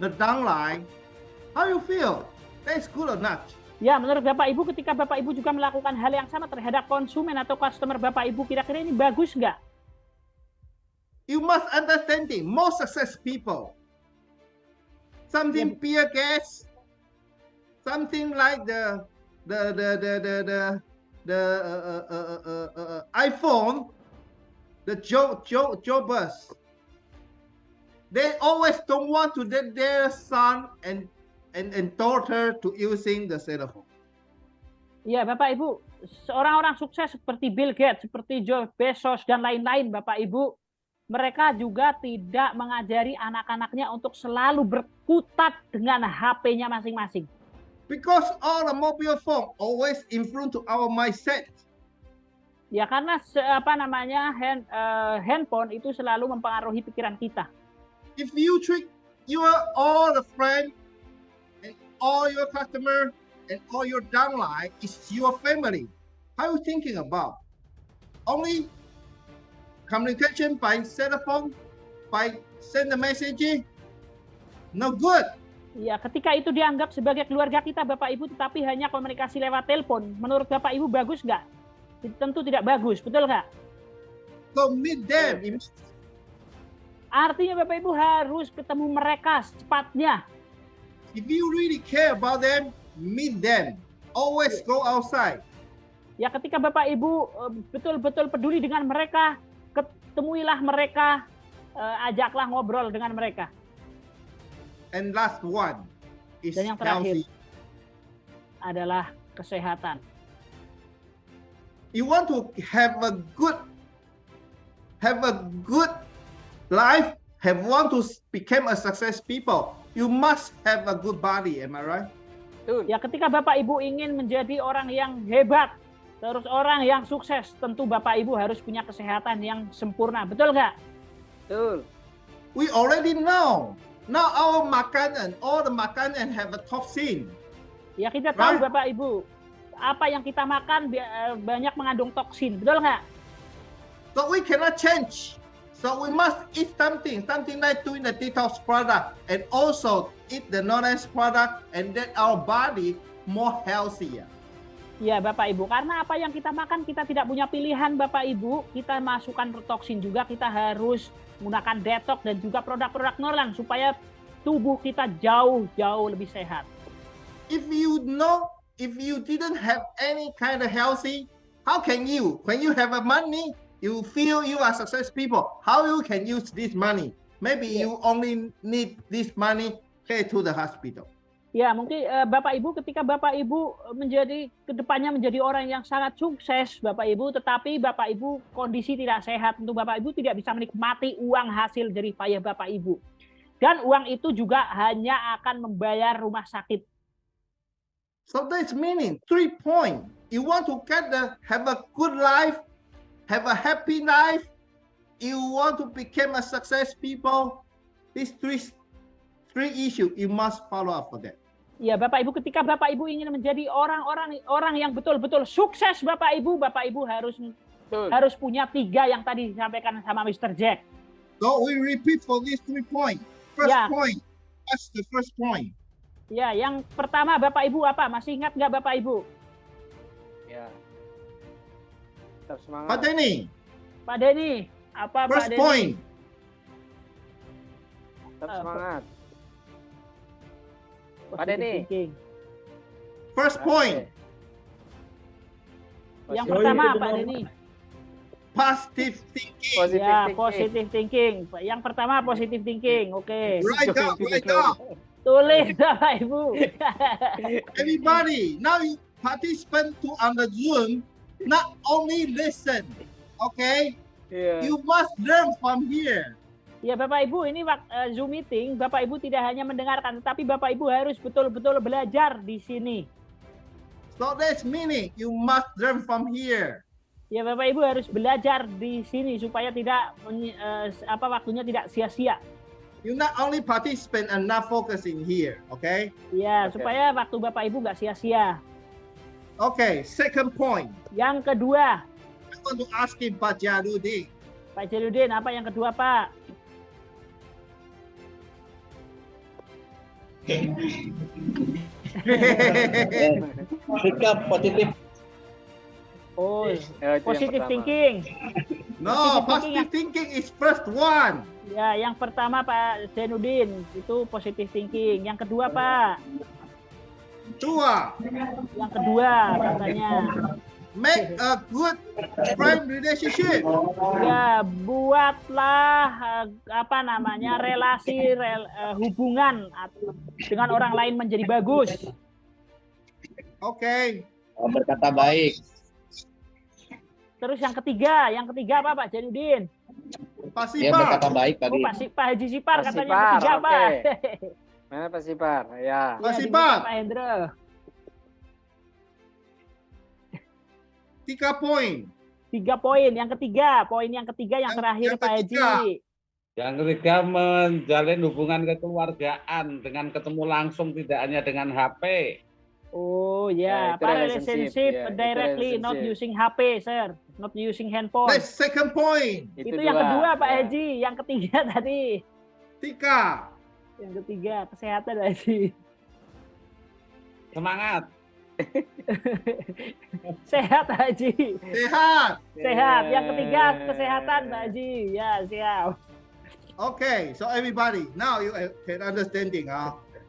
the downline, how you feel? That's good or not? Ya, menurut Bapak Ibu, ketika Bapak Ibu juga melakukan hal yang sama terhadap konsumen atau customer Bapak Ibu, kira-kira ini bagus nggak? You must understanding most success people. Something Bill Gates, something like the iPhone, the Joe Bus. They always don't want to let their son and daughter to using the cell phone. Ya, Bapak Ibu, orang-orang sukses seperti Bill Gates, seperti Jeff Bezos dan lain-lain, Bapak Ibu, mereka juga tidak mengajari anak-anaknya untuk selalu berkutat dengan HP-nya masing-masing. Because all the mobile phone always influence to our mindset. Ya, karena handphone itu selalu mempengaruhi pikiran kita. If you treat all the friend and all your customer and all your downline is your family, how you thinking about? Only communication by cell phone, by send the message, no good. Ya, ketika itu dianggap sebagai keluarga kita, Bapak Ibu, tetapi hanya komunikasi lewat telepon, menurut Bapak Ibu bagus nggak? Tentu tidak bagus, betul nggak? So meet them. Artinya Bapak Ibu harus ketemu mereka secepatnya. If you really care about them, meet them. Always go outside. Ya, ketika Bapak Ibu betul-betul peduli dengan mereka, ketemuilah mereka, ajaklah ngobrol dengan mereka. And last one is Dan yang terakhir healthy. adalah kesehatan. You want to have a good life, want to become a success people, you must have a good body, am I right? Ya, ketika Bapak Ibu ingin menjadi orang yang hebat, terus orang yang sukses, tentu Bapak Ibu harus punya kesehatan yang sempurna, betul nggak? Betul. We already know. Now our makanan, all the makanan have a toxin. Ya, kita tahu Right. Bapak Ibu, apa yang kita makan banyak mengandung toksin, betul nggak? So we cannot change. So we must eat something like doing the detox product and also eat the non-NS product and then our body more healthier. Ya, Bapak Ibu, karena apa yang kita makan kita tidak punya pilihan, Bapak Ibu. Kita masukkan toksin juga, kita harus menggunakan detox dan juga produk-produk non supaya tubuh kita jauh lebih sehat. If you didn't have any kind of healthy, how can you, when you have a money, you feel you are success people, how you can use this money? Maybe you only need this money pay to the hospital. Ya, mungkin Bapak Ibu, ketika Bapak Ibu kedepannya menjadi orang yang sangat sukses, Bapak Ibu, tetapi Bapak Ibu kondisi tidak sehat, tentu Bapak Ibu tidak bisa menikmati uang hasil jerih payah Bapak Ibu. Dan uang itu juga hanya akan membayar rumah sakit. So that's meaning 3 points. You want to have a good life, have a happy life. You want to become a success people. These three issues you must follow up for that. Ya, Bapak Ibu, ketika Bapak Ibu ingin menjadi orang yang betul-betul sukses, Bapak Ibu harus punya 3 yang tadi disampaikan sama Mr. Jack. So we repeat for these 3 points. First Yeah. point. That's the first point. Ya, yang pertama Bapak Ibu apa? Masih ingat nggak Bapak Ibu? Ya. Tetap semangat. Pak Denny, Pak Denny, apa Pak first Denny? point. Tetap semangat. Pak Positive Denny. thinking. First point. Yang Positif. pertama Pak Denny. positive thinking. Positive thinking. Yang pertama positive thinking. Oke. Write down. Tulis Bapak Ibu. Everybody, now you participant to on the Zoom, not only listen, okay? Iya. You must learn from here. Ya Bapak Ibu, ini Zoom meeting, Bapak Ibu tidak hanya mendengarkan, tetapi Bapak Ibu harus betul-betul belajar di sini. So that's meaning you must learn from here. Ya Bapak Ibu harus belajar di sini supaya tidak waktunya tidak sia-sia. You not only participant and not focusing here, okay? Ya, Oke. supaya waktu Bapak Ibu nggak sia-sia. Okay, second point. Yang kedua, I want to ask him Pak Jaludin. Pak Jaludin, apa yang kedua Pak? Sikap positif. Oh, itu yang positive pertama. thinking. No, Positive positive thinking is first one. Ya, yang pertama Pak Zainuddin itu positive thinking. Yang kedua Pak, Dua, yang kedua katanya. make a good friend relationship. Ya, buatlah relasi hubungan dengan orang lain menjadi bagus. Okay. Berkata baik. Terus yang ketiga apa Pak Zainuddin? Dia berkata Pasipar. baik Oh, tadi. Pak Haji Sipar Pak katanya Sipar, yang ketiga oke. Pak. Mana Pak Sipar? Ya. Ya, Pasipar. diminta Pak Hendro. 3 poin. 3 poin. Yang ketiga, poin yang ketiga yang terakhir yang Pak ketiga. Haji. Yang ketiga, menjalin hubungan kekeluargaan dengan ketemu langsung, tidak hanya dengan HP. Oh Ya, ya, itu apa relationship, relationship ya, itu directly, not relationship. using HP, sir, not using handphone. That's second point. Itu yang kedua Pak ya. Haji. Yang ketiga tadi. 3. Yang ketiga kesehatan Haji. Semangat. Sehat Haji. Sehat. Sehat. Yang ketiga Ya. kesehatan Pak Haji. Ya, siap. Okay, so everybody, now you can understanding.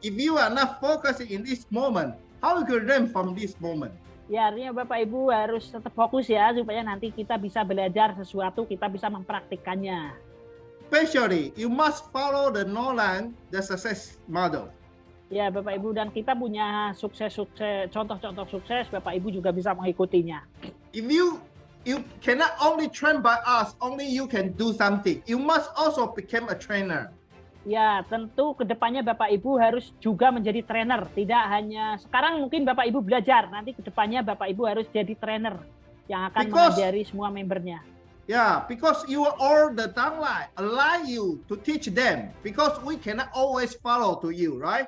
If you are not focusing in this moment, how you can learn from this moment? Ya, artinya Bapak Ibu harus tetap fokus ya supaya nanti kita bisa belajar sesuatu, kita bisa mempraktikkannya. Especially, you must follow the Nolan, the success model. Ya, Bapak Ibu, dan kita punya contoh-contoh sukses, Bapak Ibu juga bisa mengikutinya. If you cannot only train by us, only you can do something. You must also become a trainer. Ya, tentu kedepannya Bapak Ibu harus juga menjadi trainer. Tidak hanya sekarang mungkin Bapak Ibu belajar, nanti kedepannya Bapak Ibu harus jadi trainer yang akan mengajari semua membernya. Yeah, because you are all the downline, allow you to teach them. Because we cannot always follow to you, right?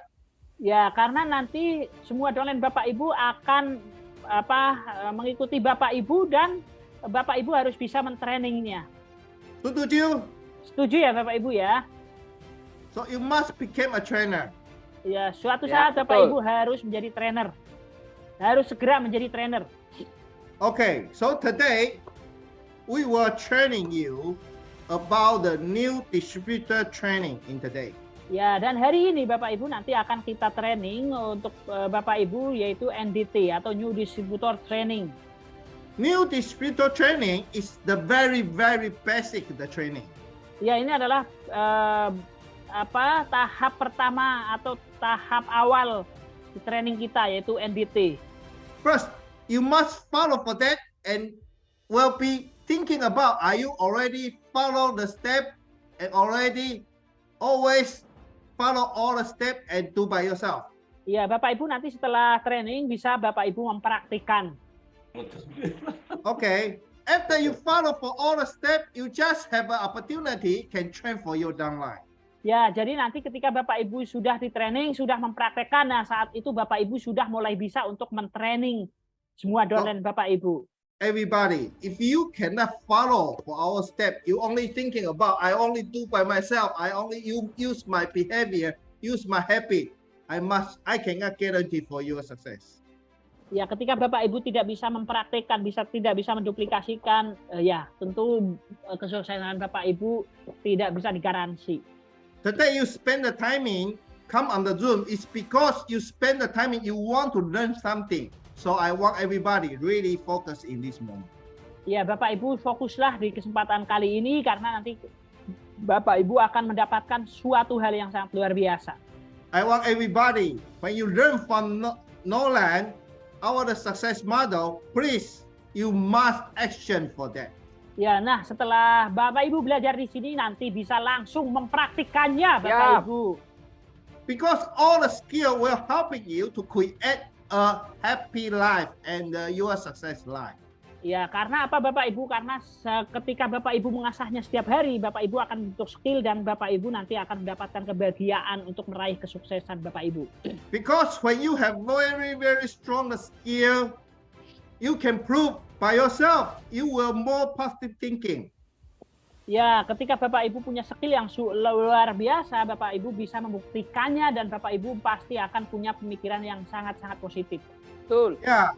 Ya, karena nanti semua downline Bapak Ibu akan mengikuti Bapak Ibu dan Bapak Ibu harus bisa mentrainingnya. Setuju? Setuju ya Bapak Ibu ya? So you must become a trainer. Ya, suatu Ya, saat Bapak betul. Ibu harus menjadi trainer. Harus segera menjadi trainer. Okay, so today we were training you about the new distributor training in today. Ya, dan hari ini Bapak Ibu nanti akan kita training untuk Bapak Ibu yaitu NDT atau New Distributor Training. New distributor training is the very basic the training. Ya, ini adalah tahap pertama atau tahap awal di training kita yaitu NDT. First, you must follow for that and will be thinking about are you already follow the step and already always follow all the step and do by yourself. Ya, Bapak Ibu nanti setelah training bisa Bapak Ibu mempraktikkan. Okay. After you follow for all the step, you just have an opportunity can train for your downline. Ya, jadi nanti ketika Bapak Ibu sudah di training, sudah mempraktekkan, nah saat itu Bapak Ibu sudah mulai bisa untuk mentraining semua downline Bapak Ibu. Everybody, if you cannot follow for our step, you only thinking about I only do by myself, I only use my behavior, use my habit, I cannot guarantee for your success. Ya, ketika Bapak Ibu tidak bisa mempraktekkan, tidak bisa menduplikasikan, ya tentu kesuksesan Bapak Ibu tidak bisa digaransi. Today you spend the timing come on the Zoom is because you spend the timing you want to learn something. So I want everybody really focus in this moment. Ya, Bapak Ibu fokuslah di kesempatan kali ini karena nanti Bapak Ibu akan mendapatkan suatu hal yang sangat luar biasa. I want everybody, when you learn from Nolan, our success model, please, you must action for that. Ya, nah setelah Bapak Ibu belajar di sini nanti bisa langsung mempraktikannya, Bapak Ya. Ibu. Because all the skill will helping you to create a happy life and your success life. Ya, karena apa Bapak Ibu? Karena ketika Bapak Ibu mengasahnya setiap hari, Bapak Ibu akan bentuk skill dan Bapak Ibu nanti akan mendapatkan kebahagiaan untuk meraih kesuksesan Bapak Ibu. Because when you have very, very strong skill, you can prove by yourself, you will more positive thinking. Ya, ketika Bapak Ibu punya skill yang luar biasa, Bapak Ibu bisa membuktikannya dan Bapak Ibu pasti akan punya pemikiran yang sangat-sangat positif. Betul. Yeah.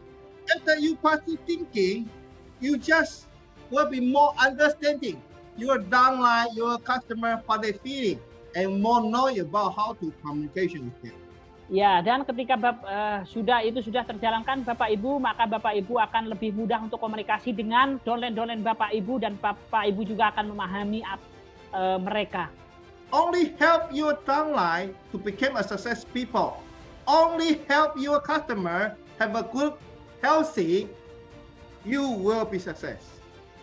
After you positive thinking, you just will be more understanding your downline, your customer, what they feeling, and more knowing about how to communication with them. Ya, dan ketika sudah terjalankan Bapak Ibu, maka Bapak Ibu akan lebih mudah untuk komunikasi dengan downline Bapak Ibu dan Bapak Ibu juga akan memahami mereka. Only help your downline to become a success people. Only help your customer have a good, healthy, you will be success.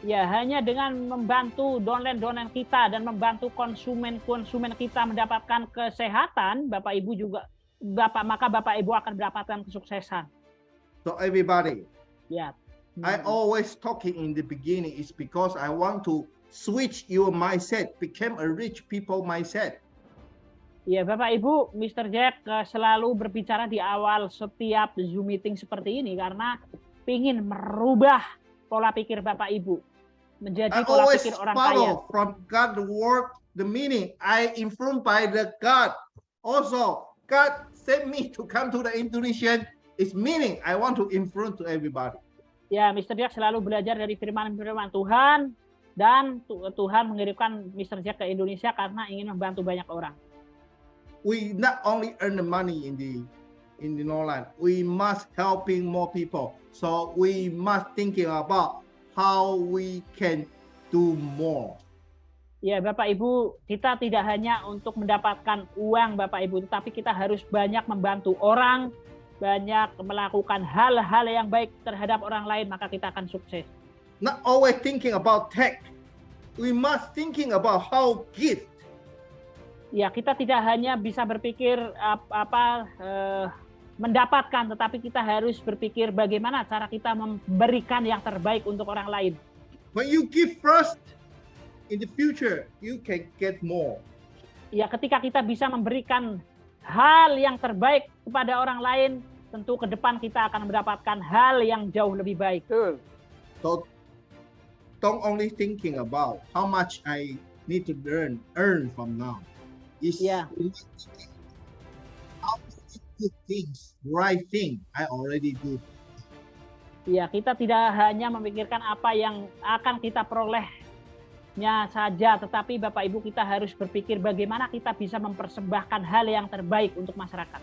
Ya, hanya dengan membantu downline kita dan membantu konsumen kita mendapatkan kesehatan, maka Bapak Ibu akan mendapatkan kesuksesan. So everybody, Ya. I always talking in the beginning is because I want to switch your mindset, become a rich people mindset. Ya, Bapak Ibu, Mr. Jack selalu berbicara di awal setiap Zoom meeting seperti ini karena ingin merubah pola pikir Bapak Ibu menjadi I pola always pikir orang kaya. follow from God the word, the meaning. I influenced by the God. Also, God sent me to come to the Indonesian. It's meaning I want to influence to everybody. Ya, Mr. Jack selalu belajar dari firman Tuhan dan Tuhan mengirimkan Mr. Jack ke Indonesia karena ingin membantu banyak orang. We not only earn the money in the Nolan, we must helping more people. So we must thinking about how we can do more. Ya, Bapak Ibu, kita tidak hanya untuk mendapatkan uang Bapak Ibu, tetapi kita harus banyak membantu orang, banyak melakukan hal-hal yang baik terhadap orang lain, maka kita akan sukses. Not always thinking about tech. We must thinking about how gift. Ya, kita tidak hanya bisa berpikir mendapatkan, tetapi kita harus berpikir bagaimana cara kita memberikan yang terbaik untuk orang lain. When you give first, in the future you can get more. Ya, ketika kita bisa memberikan hal yang terbaik kepada orang lain, tentu ke depan kita akan mendapatkan hal yang jauh lebih baik. Betul. So don't only thinking about how much I need to earn from now. It's Yeah. how many good things, right thing I already do. Ya, kita tidak hanya memikirkan apa yang akan kita perolehnya saja, tetapi Bapak Ibu kita harus berpikir bagaimana kita bisa mempersembahkan hal yang terbaik untuk masyarakat.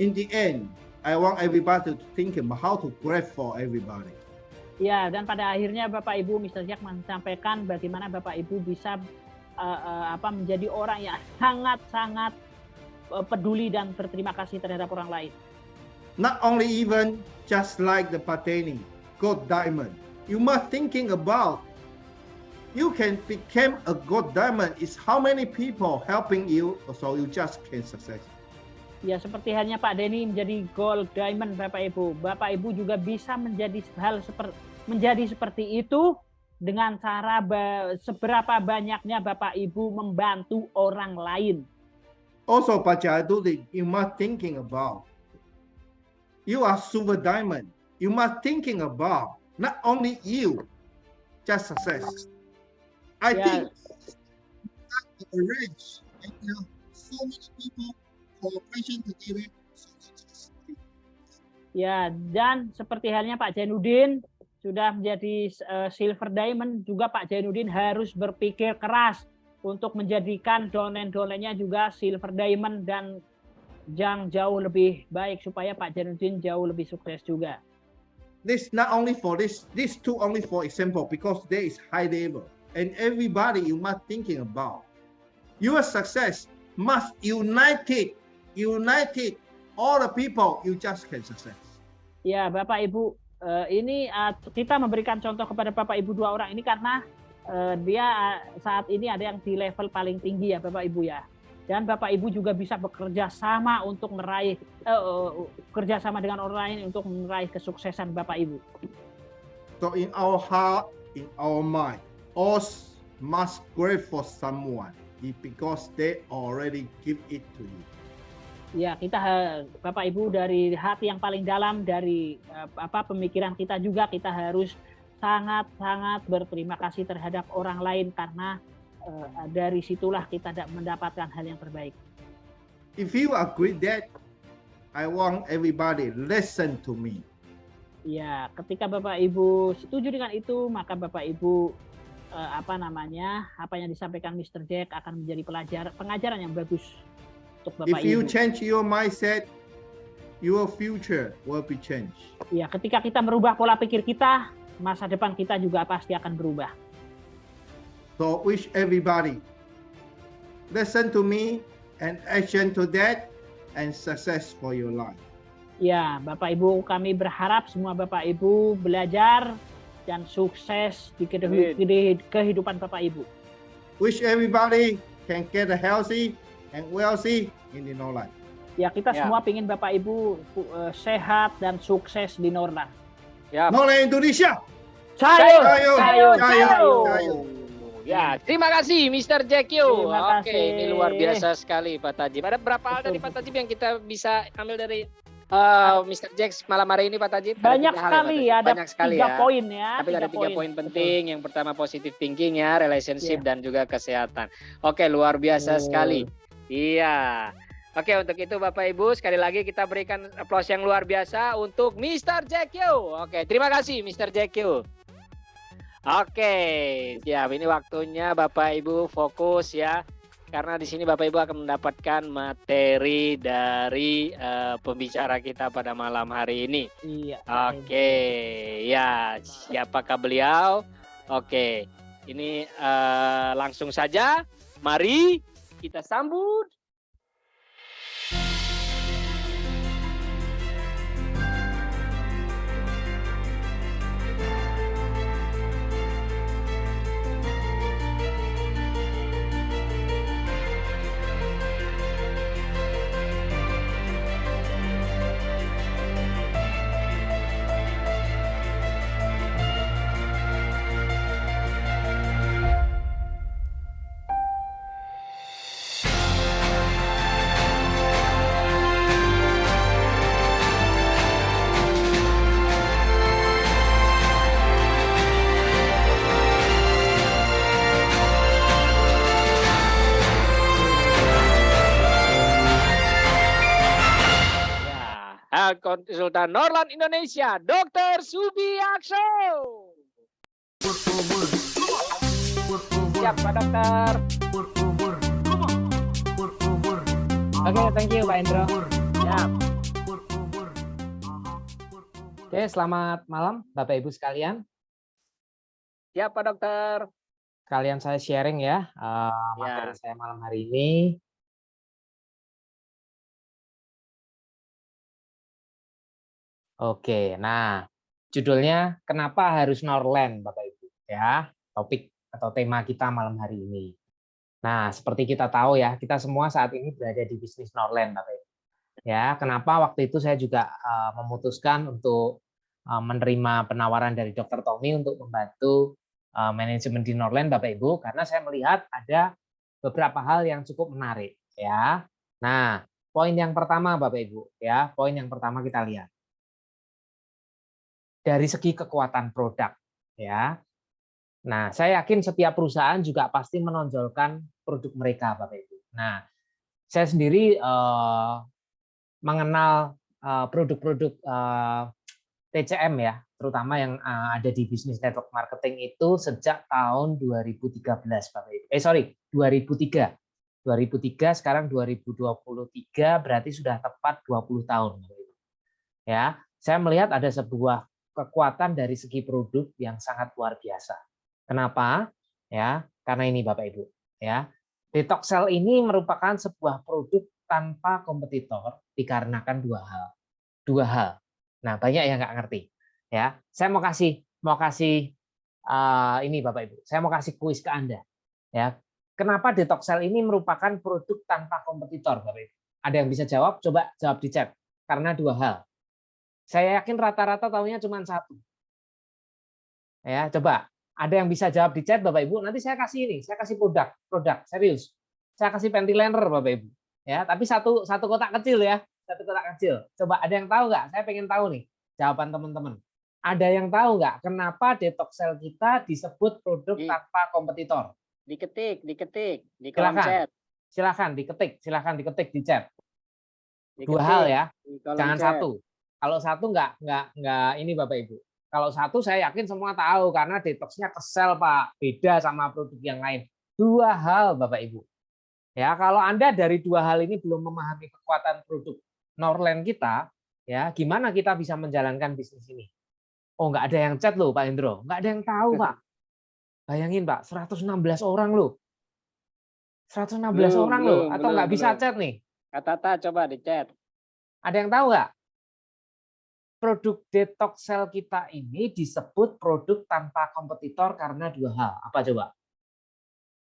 In the end, I want everybody to think about how to grateful everybody. Ya, dan pada akhirnya Bapak Ibu, Mr. Jack menyampaikan bagaimana Bapak Ibu bisa menjadi orang yang sangat-sangat peduli dan berterima kasih terhadap orang lain. Not only even just like the Pateni, gold diamond. You must thinking about you can become a gold diamond is how many people helping you so you just can success. Ya, seperti halnya Pak Denny menjadi gold diamond Bapak Ibu. Bapak Ibu juga bisa menjadi seperti itu dengan cara seberapa banyaknya Bapak Ibu membantu orang lain. Also, Pak Jayadudi, you must thinking about you are super diamond. You must thinking about not only you, just success. I think arrange and so many people cooperation together. Ya, dan seperti halnya Pak Jainuddin sudah menjadi silver diamond, juga Pak Jainuddin harus berpikir keras untuk menjadikan downline-nya juga silver diamond dan yang jauh lebih baik supaya Pak Jainuddin jauh lebih sukses juga. this not only for this two only for example, because there is high level and everybody you must thinking about your success must united all the people you just can success. Ya, Bapak Ibu, ini kita memberikan contoh kepada Bapak Ibu dua orang ini karena dia saat ini ada yang di level paling tinggi ya Bapak Ibu ya. Dan Bapak Ibu juga bisa bekerja sama untuk meraih kerjasama dengan orang lain untuk meraih kesuksesan Bapak Ibu. So in our heart, in our mind, us must grateful someone because they already give it to you. Ya, kita Bapak Ibu dari hati yang paling dalam dari pemikiran kita juga kita harus sangat-sangat berterima kasih terhadap orang lain karena dari situlah kita mendapatkan hal yang terbaik. If you agree that, I want everybody listen to me. Ya, ketika Bapak Ibu setuju dengan itu, maka Bapak Ibu apa yang disampaikan Mr. Jack akan menjadi pengajaran yang bagus untuk Bapak If you Ibu. change your mindset, your future will be changed. Ya, ketika kita merubah pola pikir kita, masa depan kita juga pasti akan berubah. So wish everybody listen to me and action to that and success for your life. Ya, Bapak Ibu, kami berharap semua Bapak Ibu belajar dan sukses di kehidupan Bapak Ibu. Wish everybody can get a healthy and wealthy in the Norland. Ya, kita semua pingin Bapak Ibu sehat dan sukses di Norland. Ya. Norland Indonesia. Cayo. Ya, terima kasih Mr. Jackyo. Terima Oke, kasih. ini luar biasa sekali Pak Tajib. Ada berapa hal dari Pak Tajib yang kita bisa ambil dari Mr. Jack malam hari ini Pak Tajib? Banyak sekali, ada Banyak sekali 3 poin ya. Tapi ada 3 poin penting. Yang pertama positive thinking ya, relationship dan juga kesehatan. Oke, luar biasa sekali. Iya. Oke, untuk itu Bapak Ibu sekali lagi kita berikan aplaus yang luar biasa untuk Mr. Jackyo. Oke, terima kasih Mr. Jackyo. Oke, siap. Ini waktunya Bapak Ibu fokus ya. Karena di sini Bapak Ibu akan mendapatkan materi dari pembicara kita pada malam hari ini. Iya. Oke, ya. Siapakah beliau? Oke. Ini langsung saja. Mari kita sambut. Konsultan Norland Indonesia, Dr. Subiakso. Siap, Pak Dokter. Oke, thank you Pak Indro. Siap. Oke, selamat malam Bapak Ibu sekalian. Siap, Pak Dokter. Sekalian saya sharing ya materi saya malam hari ini. Oke, nah judulnya kenapa harus Norland Bapak Ibu ya, topik atau tema kita malam hari ini. Nah, seperti kita tahu ya, kita semua saat ini berada di bisnis Norland Bapak Ibu. Ya, kenapa waktu itu saya juga memutuskan untuk menerima penawaran dari Dr. Tommy untuk membantu manajemen di Norland Bapak Ibu, karena saya melihat ada beberapa hal yang cukup menarik ya. Nah, poin yang pertama Bapak Ibu ya, poin yang pertama kita lihat. Dari segi kekuatan produk ya. Nah, saya yakin setiap perusahaan juga pasti menonjolkan produk mereka Bapak Ibu. Nah, saya sendiri mengenal produk-produk TCM ya, terutama yang ada di Business Network Marketing itu sejak tahun 2013 Bapak Ibu. 2003. 2003 sekarang 2023 berarti sudah tepat 20 tahun Bapak Ibu. Ya, saya melihat ada sebuah kekuatan dari segi produk yang sangat luar biasa. Kenapa? Ya, karena ini Bapak Ibu, ya. Detoxel ini merupakan sebuah produk tanpa kompetitor dikarenakan dua hal. Dua hal. Nah, banyak yang nggak ngerti. Ya, saya mau kasih ini Bapak Ibu. Saya mau kasih kuis ke Anda. Ya, kenapa Detoxel ini merupakan produk tanpa kompetitor, Bapak Ibu? Ada yang bisa jawab? Coba jawab di chat. Karena dua hal. Saya yakin rata-rata tahunya cuma satu. Ya, coba. Ada yang bisa jawab di chat, Bapak Ibu. Nanti saya kasih ini, saya kasih produk serius. Saya kasih ventilator, Bapak Ibu. Ya, tapi satu kotak kecil ya, satu kotak kecil. Coba ada yang tahu nggak? Saya pengen tahu nih jawaban teman-teman. Ada yang tahu nggak kenapa Detoxel kita disebut produk tanpa kompetitor? Diketik di kolom chat. Silakan diketik di chat. Dua hal ya, jangan chat. Satu. Kalau satu nggak ini Bapak Ibu. Kalau satu saya yakin semua tahu karena detoxnya kesel Pak, beda sama produk yang lain. Dua hal Bapak Ibu. Ya, kalau Anda dari dua hal ini belum memahami kekuatan produk Norland kita, ya gimana kita bisa menjalankan bisnis ini? Oh, nggak ada yang chat loh Pak Indro, nggak ada yang tahu Pak. Bayangin Pak, 116 orang loh. 116 orang loh, atau nggak bisa chat nih? Kak Tata coba di chat. Ada yang tahu nggak? Produk Detoxel kita ini disebut produk tanpa kompetitor karena dua hal. Apa coba?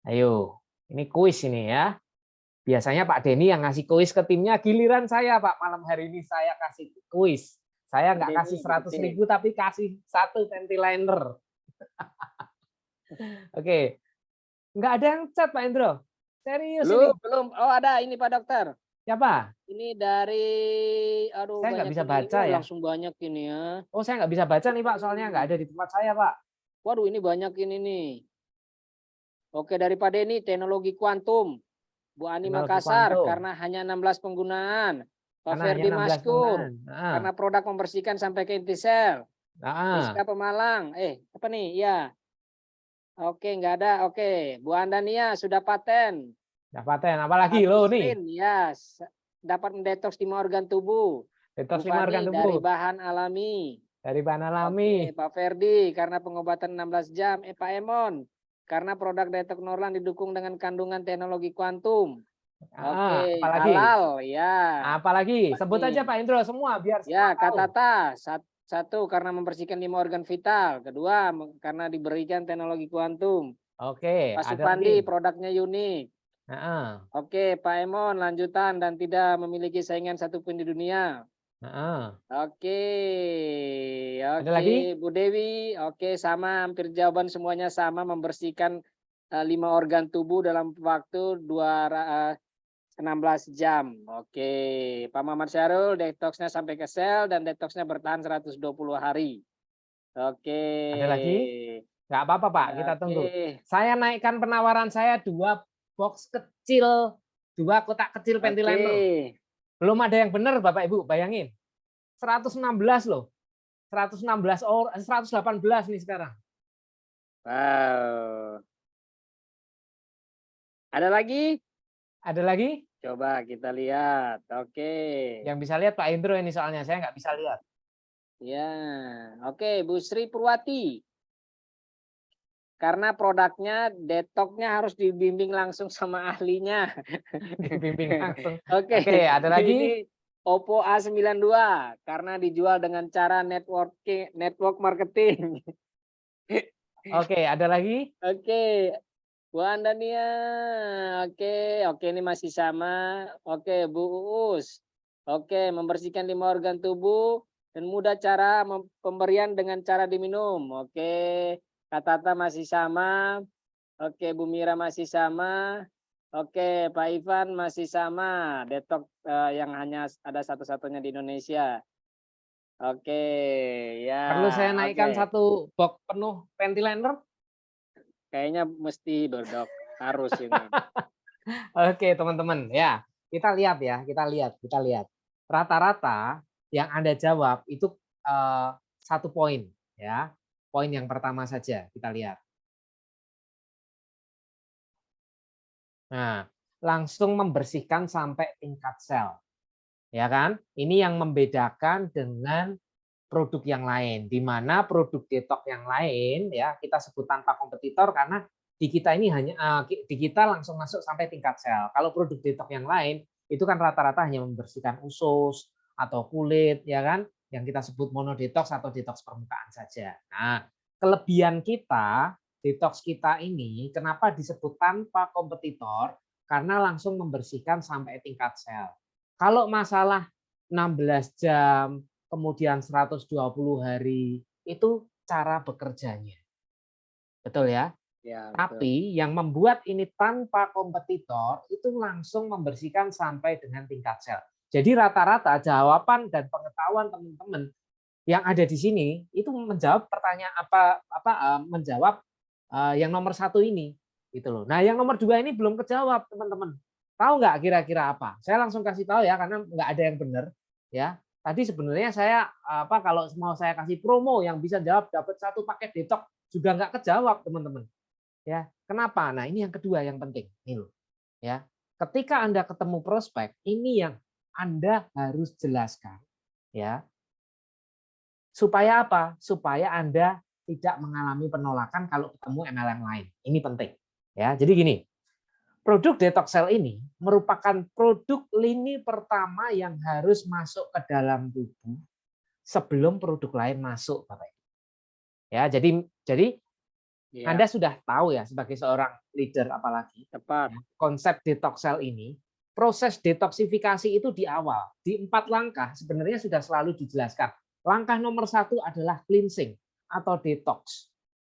Ayo, ini kuis ini ya. Biasanya Pak Denny yang ngasih kuis ke timnya, giliran saya Pak, malam hari ini saya kasih kuis. Saya nggak kasih 100.000 tapi kasih satu ventilator. Oke. Nggak ada yang chat Pak Indro. Serius ini. Belum. Oh ada ini Pak Dokter. Siapa? Ini dari, aduh saya nggak bisa baca ya. Langsung banyak ini ya. Oh saya nggak bisa baca nih Pak, soalnya nggak ada di tempat saya Pak. Waduh ini banyak ini nih. Oke dari Pak Denny, teknologi kuantum. Bu Ani Makassar, karena hanya 16 penggunaan. Pak Ferdi Maskur, karena produk membersihkan sampai ke inti sel. Rizka Pemalang, apa nih? Ya. Oke, nggak ada. Oke, Bu Andania sudah paten. Paten, apalagi lo nih? Ya, dapat mendetoks 5 organ tubuh. Detoks 5 organ tubuh. Dari bahan alami. Dari bahan alami. Oke, Pak Ferdi, karena pengobatan 16 jam. Pak Emon, karena produk Detox Norland didukung dengan kandungan teknologi kuantum. Oke, apalagi? halal, ya. Apalagi? Sebut aja Pak Indro semua biar semua ya, Kak Tata, satu karena membersihkan 5 organ vital. Kedua, karena diberikan teknologi kuantum. Oke, Pak Supandi, produknya unik. Oke, Pak Emon, lanjutan dan tidak memiliki saingan satupun di dunia. Oke, ada lagi? Bu Dewi, oke sama, hampir jawaban semuanya sama, membersihkan 5 organ tubuh dalam waktu 16 jam. Oke, Pak Muhammad Syarul, detoksnya sampai ke sel dan detoksnya bertahan 120 hari. Oke. Ada lagi? Nggak apa-apa Pak, kita tunggu. Saya naikkan penawaran saya 2 box kecil, 2 kotak kecil ventilator. Belum ada yang benar Bapak Ibu, bayangin. 116 loh. 118 nih sekarang. Wow. Ada lagi? Ada lagi? Coba kita lihat. Oke. Yang bisa lihat Pak Indro ini soalnya, saya nggak bisa lihat. Ya, oke, Bu Sri Purwati. Karena produknya, detoxnya harus dibimbing langsung sama ahlinya. Dibimbing langsung. Oke, ada lagi? Ini Oppo A92 karena dijual dengan cara network marketing. Oke, ada lagi? Oke, Bu Andania. Oke, ini masih sama. Oke, Bu Uus. Oke, membersihkan 5 organ tubuh dan mudah cara pemberian dengan cara diminum. Oke. Kak Tata masih sama. Oke, Bu Mira masih sama. Oke, Pak Ivan masih sama. Detox yang hanya ada satu-satunya di Indonesia. Oke, ya. Perlu saya naikkan 1 box penuh ventilator? Kayaknya mesti Dok, harus ini. Oke, teman-teman, ya. Kita lihat ya, kita lihat. Rata-rata yang Anda jawab itu 1 poin ya. Poin yang pertama saja kita lihat. Nah, langsung membersihkan sampai tingkat sel. Ya kan? Ini yang membedakan dengan produk yang lain, di mana produk detox yang lain ya kita sebut tanpa kompetitor karena di kita ini hanya di kita langsung masuk sampai tingkat sel. Kalau produk detox yang lain itu kan rata-rata hanya membersihkan usus atau kulit ya kan, yang kita sebut monodetox atau detox permukaan saja. Nah, kelebihan kita detox kita ini kenapa disebut tanpa kompetitor? Karena langsung membersihkan sampai tingkat sel. Kalau masalah 16 jam, kemudian 120 hari, itu cara bekerjanya. Betul ya? Ya, Tapi yang membuat ini tanpa kompetitor, itu langsung membersihkan sampai dengan tingkat sel. Jadi rata-rata jawaban dan pengetahuan teman-teman yang ada di sini, itu menjawab pertanyaan menjawab yang nomor 1 ini. Gitu loh. Nah yang nomor 2 ini belum kejawab teman-teman. Tahu nggak kira-kira apa? Saya langsung kasih tahu ya karena nggak ada yang benar ya. Tadi sebenarnya saya kalau mau saya kasih promo yang bisa jawab dapat 1 paket detox juga nggak kejawab teman-teman. Ya, kenapa? Nah, ini yang kedua yang penting. Ini loh. Ya. Ketika Anda ketemu prospek, ini yang Anda harus jelaskan ya. Supaya apa? Supaya Anda tidak mengalami penolakan kalau ketemu MLM lain. Ini penting. Ya, jadi gini. Produk detox cell ini merupakan produk lini pertama yang harus masuk ke dalam tubuh sebelum produk lain masuk, Bapak Ibu. Ya, jadi ya. Anda sudah tahu ya sebagai seorang leader apalagi Tepat. ya, konsep detox cell ini, proses detoksifikasi itu di awal, di 4 langkah sebenarnya sudah selalu dijelaskan. Langkah nomor 1 adalah cleansing atau detox.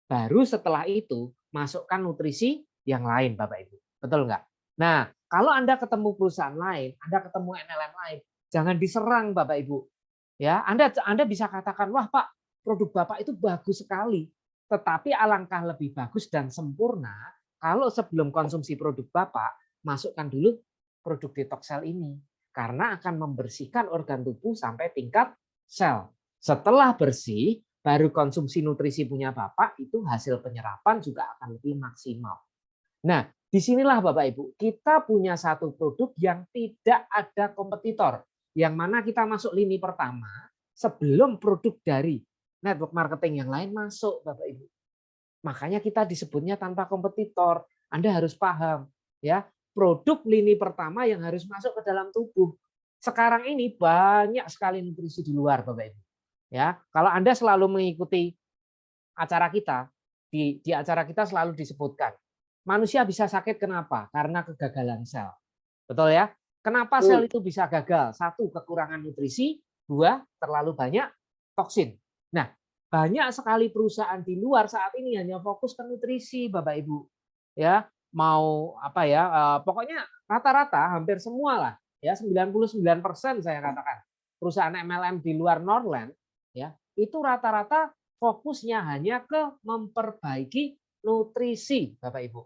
Baru setelah itu masukkan nutrisi yang lain, Bapak Ibu. Betul nggak? Nah, kalau Anda ketemu perusahaan lain, Anda ketemu MLM lain, jangan diserang Bapak Ibu. Ya, Anda bisa katakan, wah Pak, produk Bapak itu bagus sekali. Tetapi alangkah lebih bagus dan sempurna kalau sebelum konsumsi produk Bapak, masukkan dulu produk detox cell ini. Karena akan membersihkan organ tubuh sampai tingkat sel. Setelah bersih, baru konsumsi nutrisi punya Bapak, itu hasil penyerapan juga akan lebih maksimal. Nah, disinilah Bapak Ibu, kita punya satu produk yang tidak ada kompetitor. Yang mana kita masuk lini pertama sebelum produk dari network marketing yang lain masuk Bapak Ibu. Makanya kita disebutnya tanpa kompetitor. Anda harus paham ya, produk lini pertama yang harus masuk ke dalam tubuh. Sekarang ini banyak sekali nutrisi di luar Bapak Ibu. Ya, kalau Anda selalu mengikuti acara kita, di acara kita selalu disebutkan manusia bisa sakit kenapa? Karena kegagalan sel. Betul ya? Kenapa sel itu bisa gagal? 1, kekurangan nutrisi. 2, terlalu banyak toksin. Nah, banyak sekali perusahaan di luar saat ini hanya fokus ke nutrisi, Bapak Ibu. Ya, mau apa ya? Pokoknya rata-rata hampir semua lah, ya 99% saya katakan. Perusahaan MLM di luar Norland, ya, itu rata-rata fokusnya hanya ke memperbaiki nutrisi, Bapak Ibu.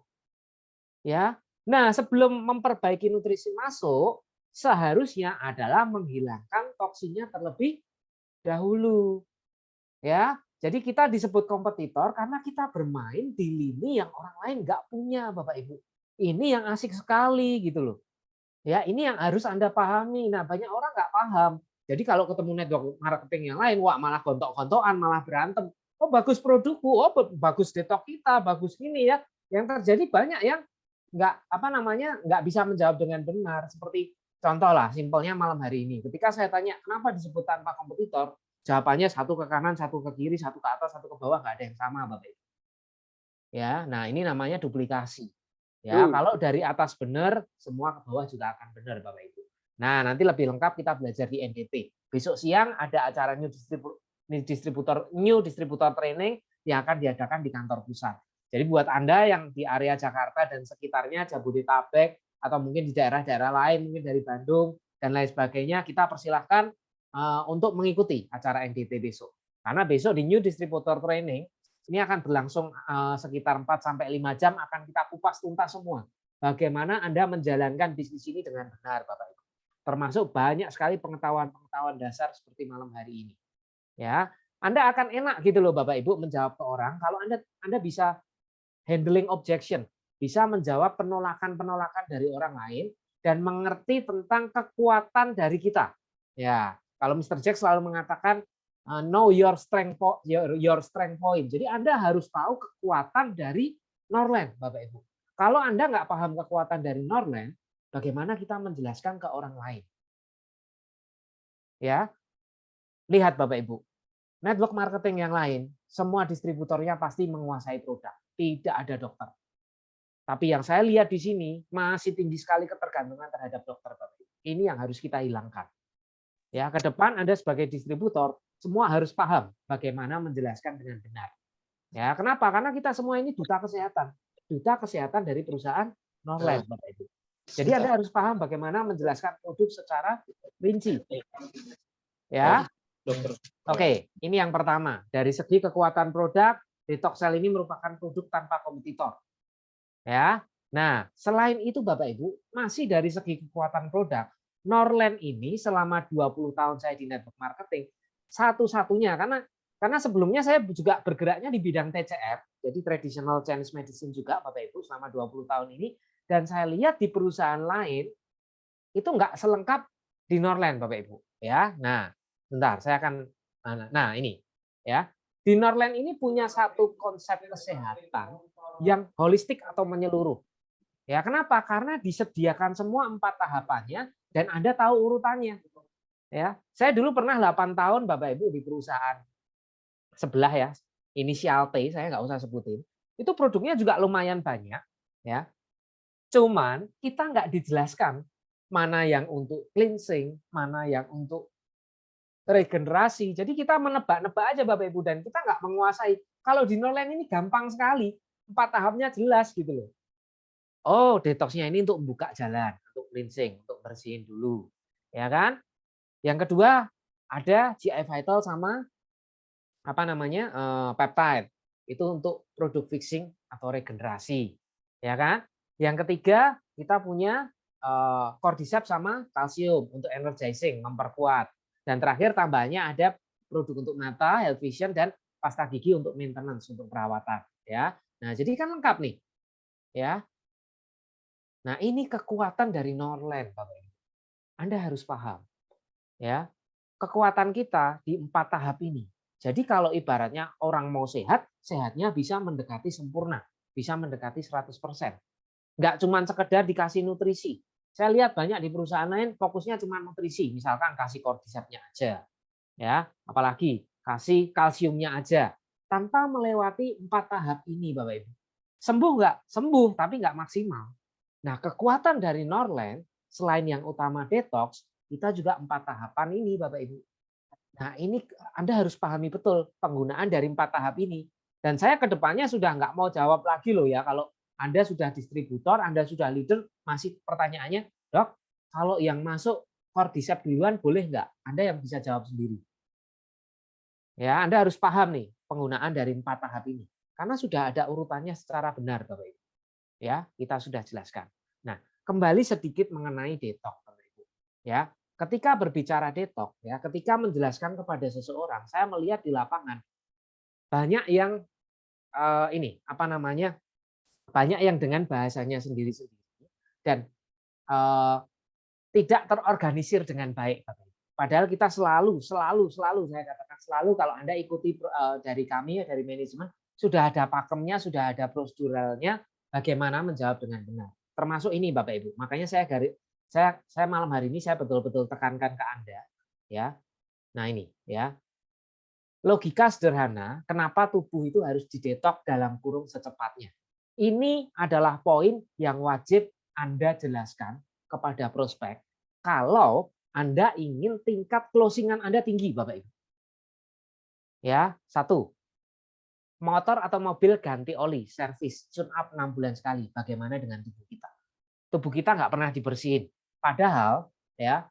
Ya. Nah, sebelum memperbaiki nutrisi masuk, seharusnya adalah menghilangkan toksinnya terlebih dahulu. Ya. Jadi kita disebut kompetitor karena kita bermain di lini yang orang lain nggak punya, Bapak Ibu. Ini yang asik sekali gitu loh. Ya, ini yang harus Anda pahami. Nah, banyak orang nggak paham. Jadi kalau ketemu network marketing yang lain, wah malah gontok-gontokan, malah berantem. Oh bagus produkku, oh bagus detox kita, bagus ini ya. Yang terjadi banyak yang nggak bisa menjawab dengan benar. Seperti contoh lah, simpelnya malam hari ini. Ketika saya tanya kenapa disebut tanpa kompetitor, jawabannya 1 ke kanan, 1 ke kiri, 1 ke atas, 1 ke bawah, nggak ada yang sama, Bapak Ibu. Ya, nah ini namanya duplikasi. Ya, kalau dari atas benar, semua ke bawah juga akan benar, Bapak Ibu. Nah, nanti lebih lengkap kita belajar di NDT. Besok siang ada acara New Distributor Training yang akan diadakan di kantor pusat. Jadi buat Anda yang di area Jakarta dan sekitarnya, Jabodetabek, atau mungkin di daerah-daerah lain, mungkin dari Bandung, dan lain sebagainya, kita persilahkan untuk mengikuti acara NDT besok. Karena besok di New Distributor Training, ini akan berlangsung sekitar 4-5 jam, akan kita kupas tuntas semua. Bagaimana Anda menjalankan bisnis ini dengan benar, Bapak Ibu. Termasuk banyak sekali pengetahuan-pengetahuan dasar seperti malam hari ini. Ya, Anda akan enak gitu loh Bapak Ibu menjawab ke orang kalau Anda bisa handling objection, bisa menjawab penolakan-penolakan dari orang lain dan mengerti tentang kekuatan dari kita. Ya, kalau Mr. Jack selalu mengatakan know your strength your strength point. Jadi Anda harus tahu kekuatan dari Norland, Bapak Ibu. Kalau Anda nggak paham kekuatan dari Norland, bagaimana kita menjelaskan ke orang lain? Ya, lihat Bapak Ibu, network marketing yang lain, semua distributornya pasti menguasai produk, tidak ada dokter. Tapi yang saya lihat di sini masih tinggi sekali ketergantungan terhadap dokter, Bapak Ibu. Ini yang harus kita hilangkan. Ya, ke depan Anda sebagai distributor semua harus paham bagaimana menjelaskan dengan benar. Ya, kenapa? Karena kita semua ini duta kesehatan dari perusahaan Norland, Bapak Ibu. Jadi Anda harus paham bagaimana menjelaskan produk secara rinci. Ya. Oke, ini yang pertama. Dari segi kekuatan produk, Detoxel ini merupakan produk tanpa kompetitor. Ya. Nah, selain itu Bapak Ibu, masih dari segi kekuatan produk, Norland ini selama 20 tahun saya di network marketing, satu-satunya karena sebelumnya saya juga bergeraknya di bidang TCM, jadi traditional Chinese medicine juga Bapak Ibu selama 20 tahun ini, dan saya lihat di perusahaan lain itu nggak selengkap di Norland Bapak Ibu. Ya, nah, bentar saya akan, nah ini ya, di Norland ini punya satu konsep kesehatan yang holistik atau menyeluruh. Ya, kenapa? Karena disediakan semua 4 tahapannya dan Anda tahu urutannya. Ya, saya dulu pernah 8 tahun Bapak Ibu di perusahaan sebelah ya, inisial T, saya nggak usah sebutin. Itu produknya juga lumayan banyak, ya. Cuman kita nggak dijelaskan mana yang untuk cleansing, mana yang untuk regenerasi. Jadi kita menebak-nebak aja Bapak Ibu dan kita nggak menguasai. Kalau di Norland ini gampang sekali, 4 tahapnya jelas gitu loh. Oh, detoxnya ini untuk membuka jalan, untuk cleansing, untuk bersihin dulu, ya kan? Yang kedua ada GI Vital sama apa namanya peptide, itu untuk produk fixing atau regenerasi, ya kan? Yang ketiga kita punya cordyceps sama kalsium untuk energizing, memperkuat. Dan terakhir tambahnya ada produk untuk mata, health vision dan pasta gigi untuk maintenance, untuk perawatan, ya. Nah, jadi kan lengkap nih, ya. Nah, ini kekuatan dari Norland, Bapak Ibu. Anda harus paham, ya. Kekuatan kita di 4 tahap ini. Jadi kalau ibaratnya orang mau sehat, sehatnya bisa mendekati sempurna, bisa mendekati 100%. Nggak cuma sekedar dikasih nutrisi. Saya lihat banyak di perusahaan lain fokusnya cuma nutrisi, misalkan kasih cordycepsnya aja, ya, apalagi kasih kalsiumnya aja, tanpa melewati 4 tahap ini, Bapak Ibu. Sembuh nggak? Sembuh, tapi nggak maksimal. Nah, kekuatan dari Norland selain yang utama detox, kita juga 4 tahapan ini, Bapak Ibu. Nah, ini Anda harus pahami betul penggunaan dari 4 tahap ini. Dan saya ke depannya sudah nggak mau jawab lagi loh ya, kalau Anda sudah distributor, Anda sudah leader, masih pertanyaannya, Dok, kalau yang masuk cordyceps duluan boleh nggak? Anda yang bisa jawab sendiri. Ya, Anda harus paham nih penggunaan dari 4 tahap ini. Karena sudah ada urutannya secara benar, Bapak Ibu. Ya, kita sudah jelaskan. Nah, kembali sedikit mengenai detox, Bapak Ibu. Ya, ketika berbicara detox, ya, ketika menjelaskan kepada seseorang, saya melihat di lapangan banyak yang banyak yang dengan bahasanya sendiri-sendiri dan tidak terorganisir dengan baik, Bapak Ibu. Padahal kita selalu saya katakan selalu kalau Anda ikuti dari kami dari manajemen sudah ada pakemnya, sudah ada proseduralnya bagaimana menjawab dengan benar. Termasuk ini Bapak Ibu. Makanya saya malam hari ini saya betul-betul tekankan ke Anda ya. Nah, ini ya. Logika sederhana, kenapa tubuh itu harus didetok dalam kurung secepatnya. Ini adalah poin yang wajib Anda jelaskan kepada prospek kalau Anda ingin tingkat closingan Anda tinggi, Bapak Ibu. Ya, 1. Motor atau mobil ganti oli, servis, tune up 6 bulan sekali. Bagaimana dengan tubuh kita? Tubuh kita nggak pernah dibersihin. Padahal ya,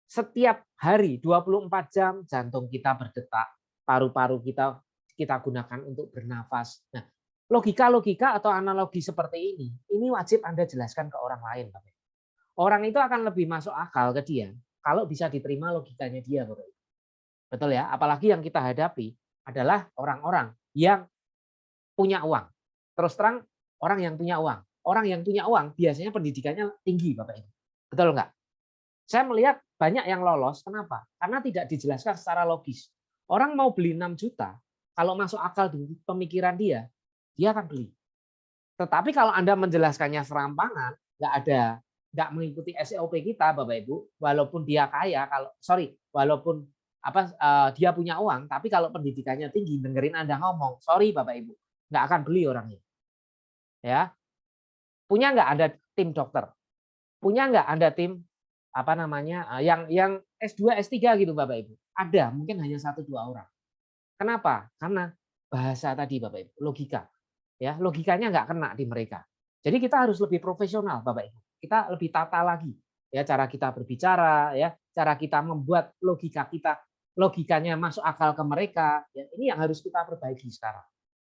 setiap hari 24 jam jantung kita berdetak, paru-paru kita gunakan untuk bernafas. Nah, logika-logika atau analogi seperti ini wajib Anda jelaskan ke orang lain, Bapak. Orang itu akan lebih masuk akal ke dia kalau bisa diterima logikanya dia, Bapak. Betul ya? Apalagi yang kita hadapi adalah orang-orang yang punya uang. Terus terang, orang yang punya uang. Orang yang punya uang biasanya pendidikannya tinggi, Bapak Ibu. Betul nggak? Saya melihat banyak yang lolos, kenapa? Karena tidak dijelaskan secara logis. Orang mau beli 6 juta, kalau masuk akal di pemikiran dia akan beli. Tetapi kalau Anda menjelaskannya serampangan, nggak mengikuti SOP kita, Bapak Ibu, walaupun dia kaya, walaupun dia punya uang, tapi kalau pendidikannya tinggi, dengerin Anda ngomong, sorry Bapak Ibu, nggak akan beli orangnya. Ya, punya nggak Anda tim dokter? Punya nggak Anda tim yang S2, S3 gitu Bapak Ibu? Ada, mungkin hanya 1-2 orang. Kenapa? Karena bahasa tadi Bapak Ibu, logika. Ya, logikanya nggak kena di mereka. Jadi kita harus lebih profesional Bapak Ibu. Kita lebih tata lagi. Ya, cara kita berbicara, ya, cara kita membuat logikanya masuk akal ke mereka. Ya, ini yang harus kita perbaiki sekarang.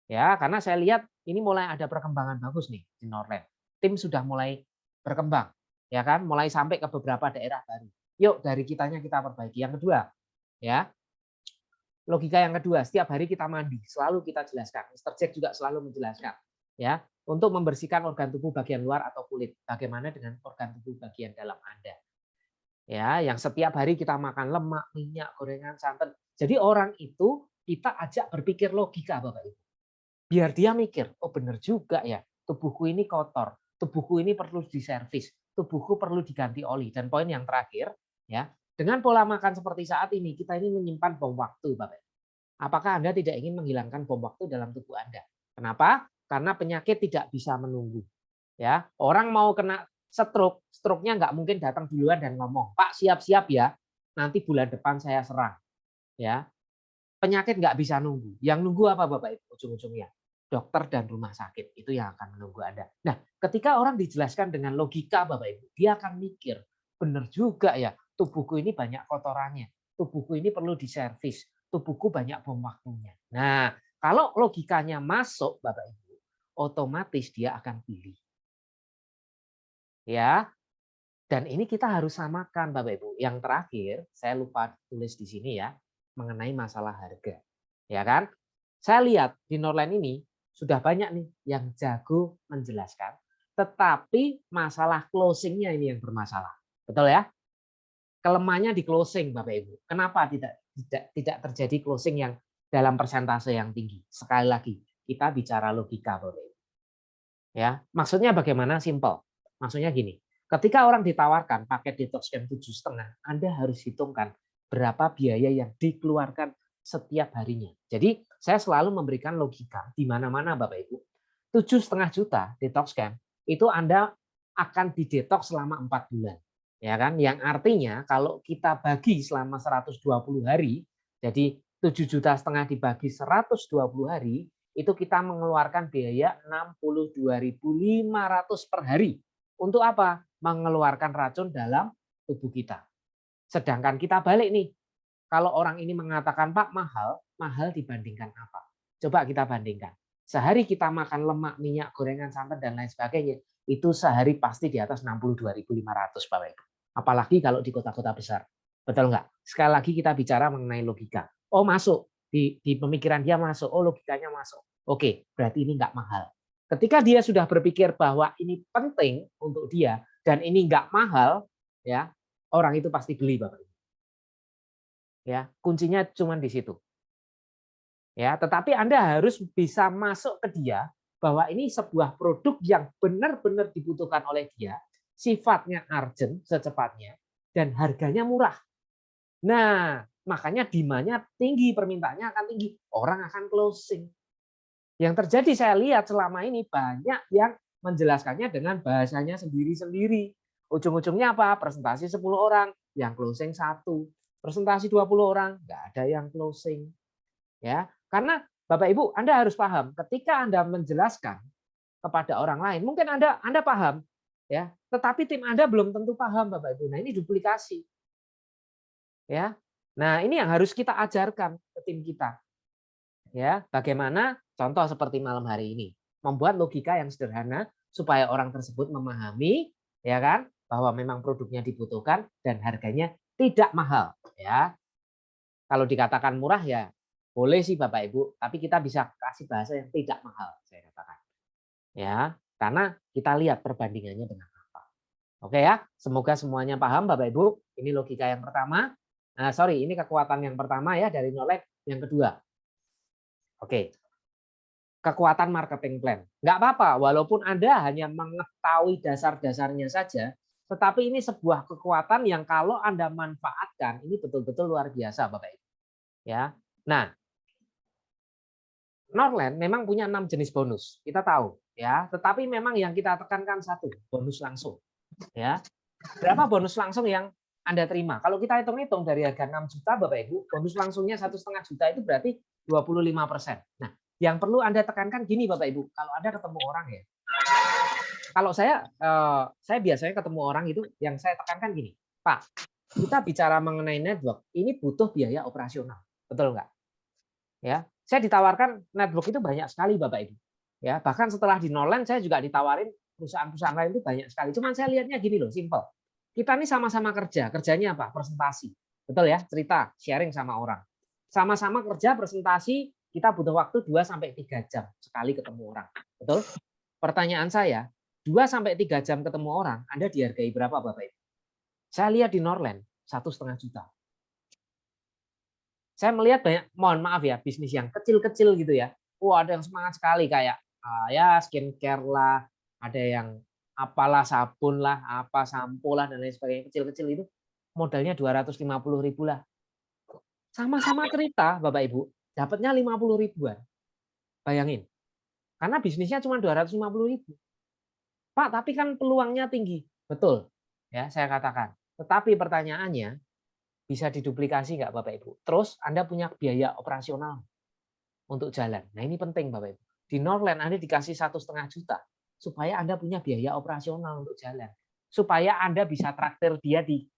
Ya, karena saya lihat ini mulai ada perkembangan bagus nih di Norland. Tim sudah mulai berkembang, ya kan? Mulai sampai ke beberapa daerah baru. Yuk dari kitanya kita perbaiki. Yang kedua, ya. Logika yang kedua, setiap hari kita mandi, selalu kita jelaskan. Mr. Jack juga selalu menjelaskan, ya, untuk membersihkan organ tubuh bagian luar atau kulit. Bagaimana dengan organ tubuh bagian dalam Anda? Ya, yang setiap hari kita makan lemak, minyak, gorengan, santan. Jadi orang itu kita ajak berpikir logika, Bapak Ibu. Biar dia mikir, oh benar juga ya, tubuhku ini kotor, tubuhku ini perlu diservis, tubuhku perlu diganti oli. Dan poin yang terakhir, ya, dengan pola makan seperti saat ini, kita ini menyimpan bom waktu, Bapak. Apakah Anda tidak ingin menghilangkan bom waktu dalam tubuh Anda? Kenapa? Karena penyakit tidak bisa menunggu. Ya, orang mau kena stroke-nya nggak mungkin datang duluan dan ngomong, Pak siap-siap ya, nanti bulan depan saya serang. Ya, penyakit nggak bisa nunggu. Yang nunggu apa Bapak Ibu? Ujung-ujungnya dokter dan rumah sakit itu yang akan menunggu Anda. Nah, ketika orang dijelaskan dengan logika Bapak Ibu, dia akan mikir, benar juga ya, tubuhku ini banyak kotorannya, tubuhku ini perlu diservis, tubuhku banyak bom waktunya. Nah, kalau logikanya masuk Bapak Ibu, otomatis dia akan pilih. Ya. Dan ini kita harus samakan Bapak Ibu. Yang terakhir, saya lupa tulis di sini ya, mengenai masalah harga. Ya kan? Saya lihat di Norland ini sudah banyak nih yang jago menjelaskan, tetapi masalah closing-nya ini yang bermasalah. Betul ya? Kelemahannya di closing Bapak Ibu. Kenapa tidak terjadi closing yang dalam persentase yang tinggi? Sekali lagi, kita bicara logika Bapak Ibu. Ya, maksudnya bagaimana? Simple. Maksudnya gini, ketika orang ditawarkan paket detox camp 7,5, Anda harus hitungkan berapa biaya yang dikeluarkan setiap harinya. Jadi saya selalu memberikan logika di mana-mana Bapak Ibu. 7,5 juta detox camp itu Anda akan didetox selama 4 bulan. Ya kan? Yang artinya kalau kita bagi selama 120 hari, jadi 7,5 juta dibagi 120 hari, itu kita mengeluarkan biaya 62.500 per hari. Untuk apa? Mengeluarkan racun dalam tubuh kita. Sedangkan kita balik nih. Kalau orang ini mengatakan, Pak mahal, mahal dibandingkan apa? Coba kita bandingkan. Sehari kita makan lemak, minyak, gorengan, santan, dan lain sebagainya. Itu sehari pasti di atas 62.500 Bapak Ibu. Apalagi kalau di kota-kota besar. Betul nggak? Sekali lagi kita bicara mengenai logika. Oh masuk. Di pemikiran dia masuk. Oh logikanya masuk. Oke, berarti ini nggak mahal. Ketika dia sudah berpikir bahwa ini penting untuk dia dan ini nggak mahal, ya orang itu pasti beli Bapak Ibu. Ya, kuncinya cuma di situ. Ya, tetapi Anda harus bisa masuk ke dia bahwa ini sebuah produk yang benar-benar dibutuhkan oleh dia, sifatnya urgent secepatnya dan harganya murah. Nah, makanya demand-nya tinggi, permintaannya akan tinggi, orang akan closing. Yang terjadi saya lihat selama ini banyak yang menjelaskannya dengan bahasanya sendiri-sendiri. Ujung-ujungnya apa? Presentasi 10 orang, yang closing 1. Presentasi 20 orang, nggak ada yang closing. Ya, karena Bapak Ibu, Anda harus paham, ketika Anda menjelaskan kepada orang lain, mungkin Anda paham, ya, tetapi tim Anda belum tentu paham, Bapak Ibu. Nah, ini duplikasi. Ya. Nah, ini yang harus kita ajarkan ke tim kita. Ya, bagaimana contoh seperti malam hari ini, membuat logika yang sederhana supaya orang tersebut memahami, ya kan, bahwa memang produknya dibutuhkan dan harganya tidak mahal, ya. Kalau dikatakan murah ya boleh sih Bapak Ibu, tapi kita bisa kasih bahasa yang tidak mahal, saya katakan. Ya, karena kita lihat perbandingannya dengan apa. Oke ya, semoga semuanya paham Bapak Ibu. Ini logika yang pertama. Nah, sorry, ini kekuatan yang pertama ya dari Norland. Yang kedua, oke, kekuatan marketing plan. Nggak apa-apa, walaupun Anda hanya mengetahui dasar-dasarnya saja, tetapi ini sebuah kekuatan yang kalau Anda manfaatkan, ini betul-betul luar biasa, Bapak Ibu. Ya, nah, Norland memang punya 6 jenis bonus, kita tahu, ya. Tetapi memang yang kita tekankan satu, bonus langsung, ya. Berapa bonus langsung yang Anda terima? Kalau kita hitung-hitung dari harga 6 juta, Bapak Ibu, bonus langsungnya 1,5 juta itu berarti 25%. Nah, yang perlu Anda tekankan gini, Bapak Ibu, kalau Anda ketemu orang ya, kalau saya biasanya ketemu orang itu, yang saya tekankan gini, Pak, kita bicara mengenai network, ini butuh biaya operasional, betul nggak? Ya, saya ditawarkan network itu banyak sekali, Bapak Ibu. Ya, bahkan setelah di Norland saya juga ditawarin perusahaan-perusahaan lain itu banyak sekali. Cuman saya lihatnya gini loh, simple. Kita ini sama-sama kerja. Kerjanya apa? Presentasi. Betul ya? Cerita, sharing sama orang. Sama-sama kerja, presentasi, kita butuh waktu 2 sampai 3 jam sekali ketemu orang. Betul? Pertanyaan saya, 2 sampai 3 jam ketemu orang, Anda dihargai berapa, Bapak Ibu? Saya lihat di Norland 1,5 juta. Saya melihat banyak, mohon maaf ya, bisnis yang kecil-kecil gitu ya. Wah, ada yang semangat sekali kayak ya skincare lah, ada yang apalah sabun lah, apa sampo lah dan lain sebagainya, kecil-kecil itu modalnya 250.000 lah. Sama-sama cerita, Bapak Ibu, dapatnya 50 ribuan. Bayangin. Karena bisnisnya cuma 250.000. Pak, tapi kan peluangnya tinggi. Betul. Ya, saya katakan. Tetapi pertanyaannya, bisa diduplikasi nggak Bapak Ibu? Terus Anda punya biaya operasional untuk jalan. Nah, ini penting Bapak Ibu. Di Norland Anda dikasih 1,5 juta supaya Anda punya biaya operasional untuk jalan. Supaya Anda bisa traktir dia di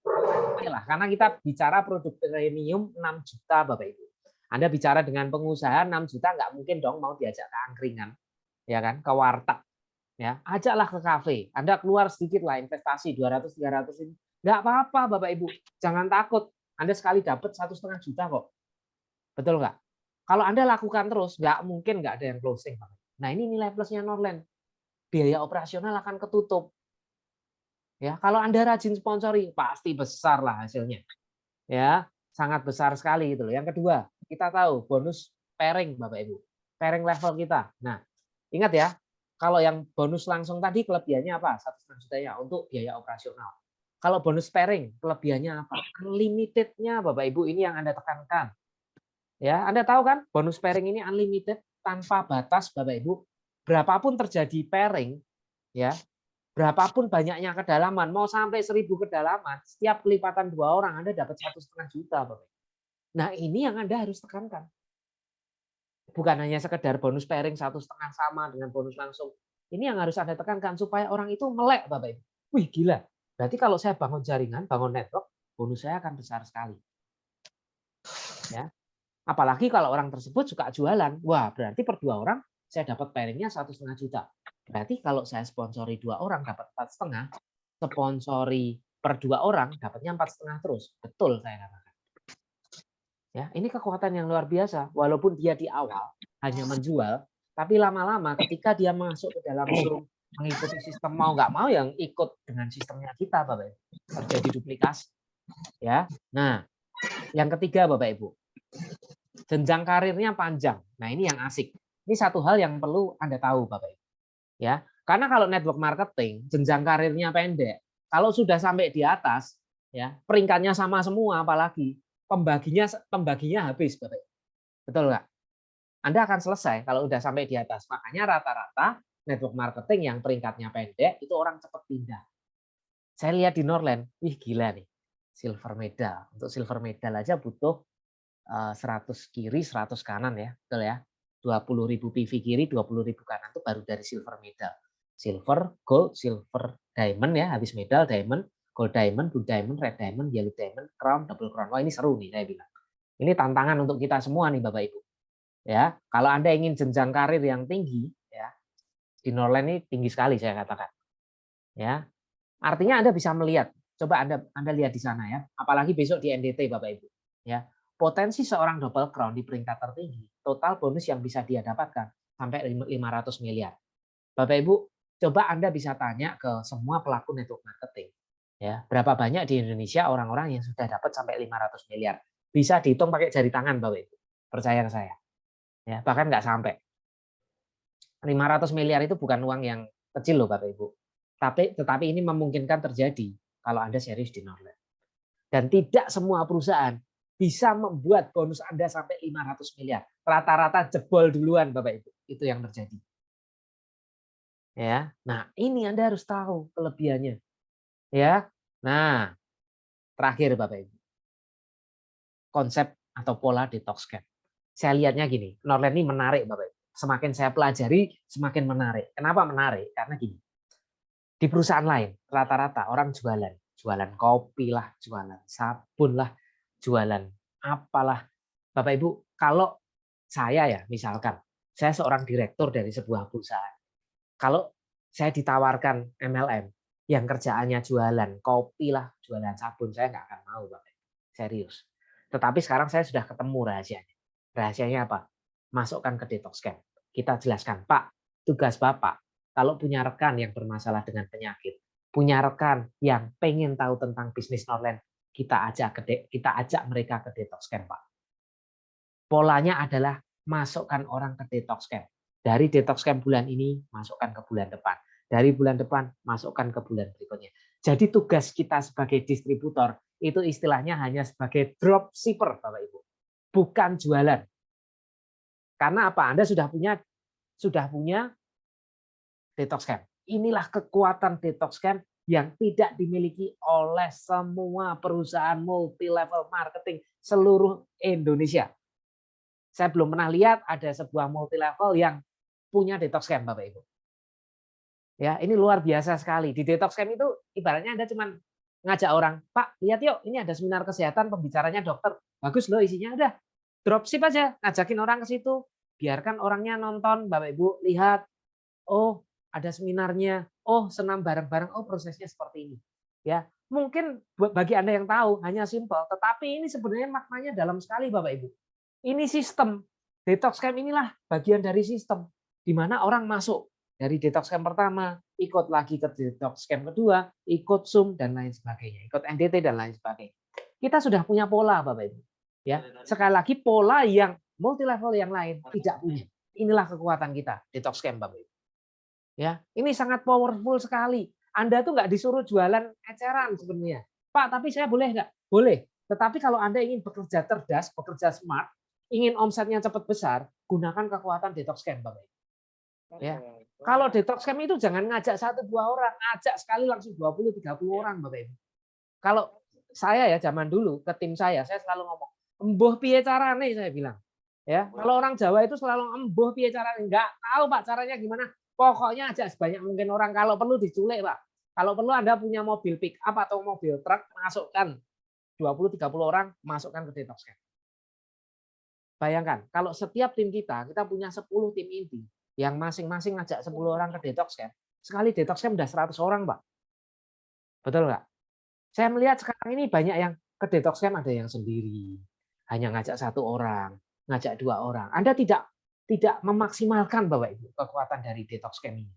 lah, karena kita bicara produk premium 6 juta Bapak Ibu. Anda bicara dengan pengusaha 6 juta nggak mungkin dong mau diajak ke angkringan, ya kan, ke warteg. Ya, ajaklah ke kafe. Anda keluar sedikit lah investasi 200-300 ini. Nggak apa-apa Bapak Ibu. Jangan takut. Anda sekali dapat 1,5 juta kok. Betul nggak? Kalau Anda lakukan terus, nggak mungkin nggak ada yang closing. Nah, ini nilai plusnya Norland. Biaya operasional akan ketutup. Ya, kalau Anda rajin sponsori, pasti besar lah hasilnya. Ya, sangat besar sekali gitu loh. Yang kedua, kita tahu bonus pairing Bapak Ibu. Pairing level kita. Nah, ingat ya, kalau yang bonus langsung tadi kelebihannya apa? 1,5 juta ya untuk biaya operasional. Kalau bonus pairing kelebihannya apa? Unlimited-nya Bapak Ibu, ini yang Anda tekankan. Ya, Anda tahu kan bonus pairing ini unlimited tanpa batas Bapak Ibu. Berapapun terjadi pairing, ya, berapapun banyaknya kedalaman, mau sampai 1.000 kedalaman, setiap kelipatan 2 orang Anda dapat 1,5 juta Bapak. Nah, ini yang Anda harus tekankan. Bukan hanya sekedar bonus pairing 1,5 sama dengan bonus langsung. Ini yang harus Anda tekankan supaya orang itu melek Bapak Ibu. Wih, gila. Berarti kalau saya bangun jaringan, bangun network, bonus saya akan besar sekali. Ya. Apalagi kalau orang tersebut suka jualan. Wah, berarti per 2 orang saya dapat pairingnya 1,5 juta. Berarti kalau saya sponsori 2 orang dapat 4,5, sponsori per 2 orang dapatnya 4,5 terus. Betul saya katakan. Ya, ini kekuatan yang luar biasa. Walaupun dia di awal hanya menjual, tapi lama-lama ketika dia masuk ke dalam Zoom, mengikuti sistem mau nggak mau yang ikut dengan sistemnya kita, Bapak Ibu. Terjadi duplikasi. Ya. Nah, yang ketiga Bapak Ibu. Jenjang karirnya panjang. Nah, ini yang asik. Ini satu hal yang perlu Anda tahu, Bapak Ibu. Ya. Karena kalau network marketing, jenjang karirnya pendek. Kalau sudah sampai di atas, ya, peringkatnya sama semua apalagi pembaginya habis, Bapak Ibu. Betul nggak? Anda akan selesai kalau udah sampai di atas. Makanya rata-rata network marketing yang peringkatnya pendek itu orang cepat pindah. Saya lihat di Norland, wih gila nih, silver medal. Untuk silver medal aja butuh 100 kiri, 100 kanan ya, betul ya. 20.000 PV kiri, 20.000 kanan itu baru dari silver medal. Silver, gold, silver, diamond ya, habis medal, diamond, gold diamond, blue diamond, red diamond, yellow diamond, crown, double crown. Wah, ini seru nih saya bilang. Ini tantangan untuk kita semua nih Bapak Ibu. Ya, kalau Anda ingin jenjang karir yang tinggi, ya, di Norland ini tinggi sekali saya katakan. Ya, artinya Anda bisa melihat. Coba Anda lihat di sana ya. Apalagi besok di NDT Bapak Ibu. Ya, potensi seorang double crown di peringkat tertinggi, total bonus yang bisa dia dapatkan sampai 500 miliar. Bapak Ibu, coba Anda bisa tanya ke semua pelaku network marketing. Ya, berapa banyak di Indonesia orang-orang yang sudah dapat sampai 500 miliar? Bisa dihitung pakai jari tangan, Bapak Ibu. Percaya ke saya. Ya, bahkan nggak sampai. 500 miliar itu bukan uang yang kecil loh, Bapak Ibu. Tetapi ini memungkinkan terjadi kalau Anda serius di Norland. Dan tidak semua perusahaan bisa membuat bonus Anda sampai 500 miliar. Rata-rata jebol duluan, Bapak Ibu. Itu yang terjadi. Ya. Nah, ini Anda harus tahu kelebihannya. Ya. Nah, terakhir Bapak Ibu. Konsep atau pola detox camp. Saya lihatnya gini, Norland ini menarik Bapak Ibu. Semakin saya pelajari, semakin menarik. Kenapa menarik? Karena gini. Di perusahaan lain, rata-rata orang jualan kopi lah, jualan sabun lah, jualan apalah. Bapak Ibu, kalau saya ya misalkan, saya seorang direktur dari sebuah perusahaan. Kalau saya ditawarkan MLM, yang kerjaannya jualan kopi lah, jualan sabun, saya nggak akan mau Bapak Ibu. Serius. Tetapi sekarang saya sudah ketemu rahasianya. Rahasianya apa? Masukkan ke detox camp. Kita jelaskan, Pak, tugas Bapak kalau punya rekan yang bermasalah dengan penyakit, punya rekan yang pengen tahu tentang bisnis Norland, kita ajak mereka ke detox camp, Pak. Polanya adalah masukkan orang ke detox camp. Dari detox camp bulan ini, masukkan ke bulan depan. Dari bulan depan, masukkan ke bulan berikutnya. Jadi tugas kita sebagai distributor, itu istilahnya hanya sebagai dropshipper, Bapak Ibu. Bukan jualan. Karena apa? Anda sudah punya detox camp. Inilah kekuatan detox camp yang tidak dimiliki oleh semua perusahaan multi level marketing seluruh Indonesia. Saya belum pernah lihat ada sebuah multi level yang punya detox camp, Bapak Ibu. Ya, ini luar biasa sekali. Di detox camp itu ibaratnya Anda cuma ngajak orang, Pak, lihat yuk, ini ada seminar kesehatan, pembicaranya dokter. Bagus loh isinya, udah. Dropship aja, ngajakin orang ke situ. Biarkan orangnya nonton, Bapak Ibu, lihat. Oh, ada seminarnya, oh senam bareng-bareng, oh prosesnya seperti ini. Ya, mungkin bagi Anda yang tahu hanya simpel, tetapi ini sebenarnya maknanya dalam sekali Bapak Ibu. Ini sistem. Detox camp inilah bagian dari sistem di mana orang masuk dari detox camp pertama, ikut lagi ke detox camp kedua, ikut Zoom dan lain sebagainya, ikut NDT dan lain sebagainya. Kita sudah punya pola Bapak Ibu. Ya, sekali lagi pola yang multi level yang lain tidak punya. Inilah kekuatan kita, detox camp Bapak Ibu. Ya, ini sangat powerful sekali. Anda tuh nggak disuruh jualan eceran sebenarnya. Pak, tapi saya boleh nggak? Boleh. Tetapi kalau Anda ingin bekerja cerdas, bekerja smart, ingin omsetnya cepat besar, gunakan kekuatan detox camp, Bapak. Ya. Kalau detox camp itu jangan ngajak 1-2 orang, ajak sekali langsung 20-30 orang, Bapak Ibu. Kalau saya ya zaman dulu ke tim saya selalu ngomong, "Embuh piye carane?" saya bilang. Ya, kalau orang Jawa itu selalu embuh piye carane, nggak tahu Pak caranya gimana. Pokoknya ajak sebanyak mungkin orang, kalau perlu diculik, Pak. Kalau perlu Anda punya mobil pick up atau mobil truk, masukkan 20-30 orang, masukkan ke detox camp. Bayangkan, kalau setiap tim kita punya 10 tim inti, yang masing-masing ngajak 10 orang ke detox camp, sekali detox camp udah 100 orang, Pak. Betul nggak? Saya melihat sekarang ini banyak yang ke detox camp ada yang sendiri, hanya ngajak 1 orang, ngajak 2 orang. Anda tidak memaksimalkan Bapak Ibu kekuatan dari detox camp ini.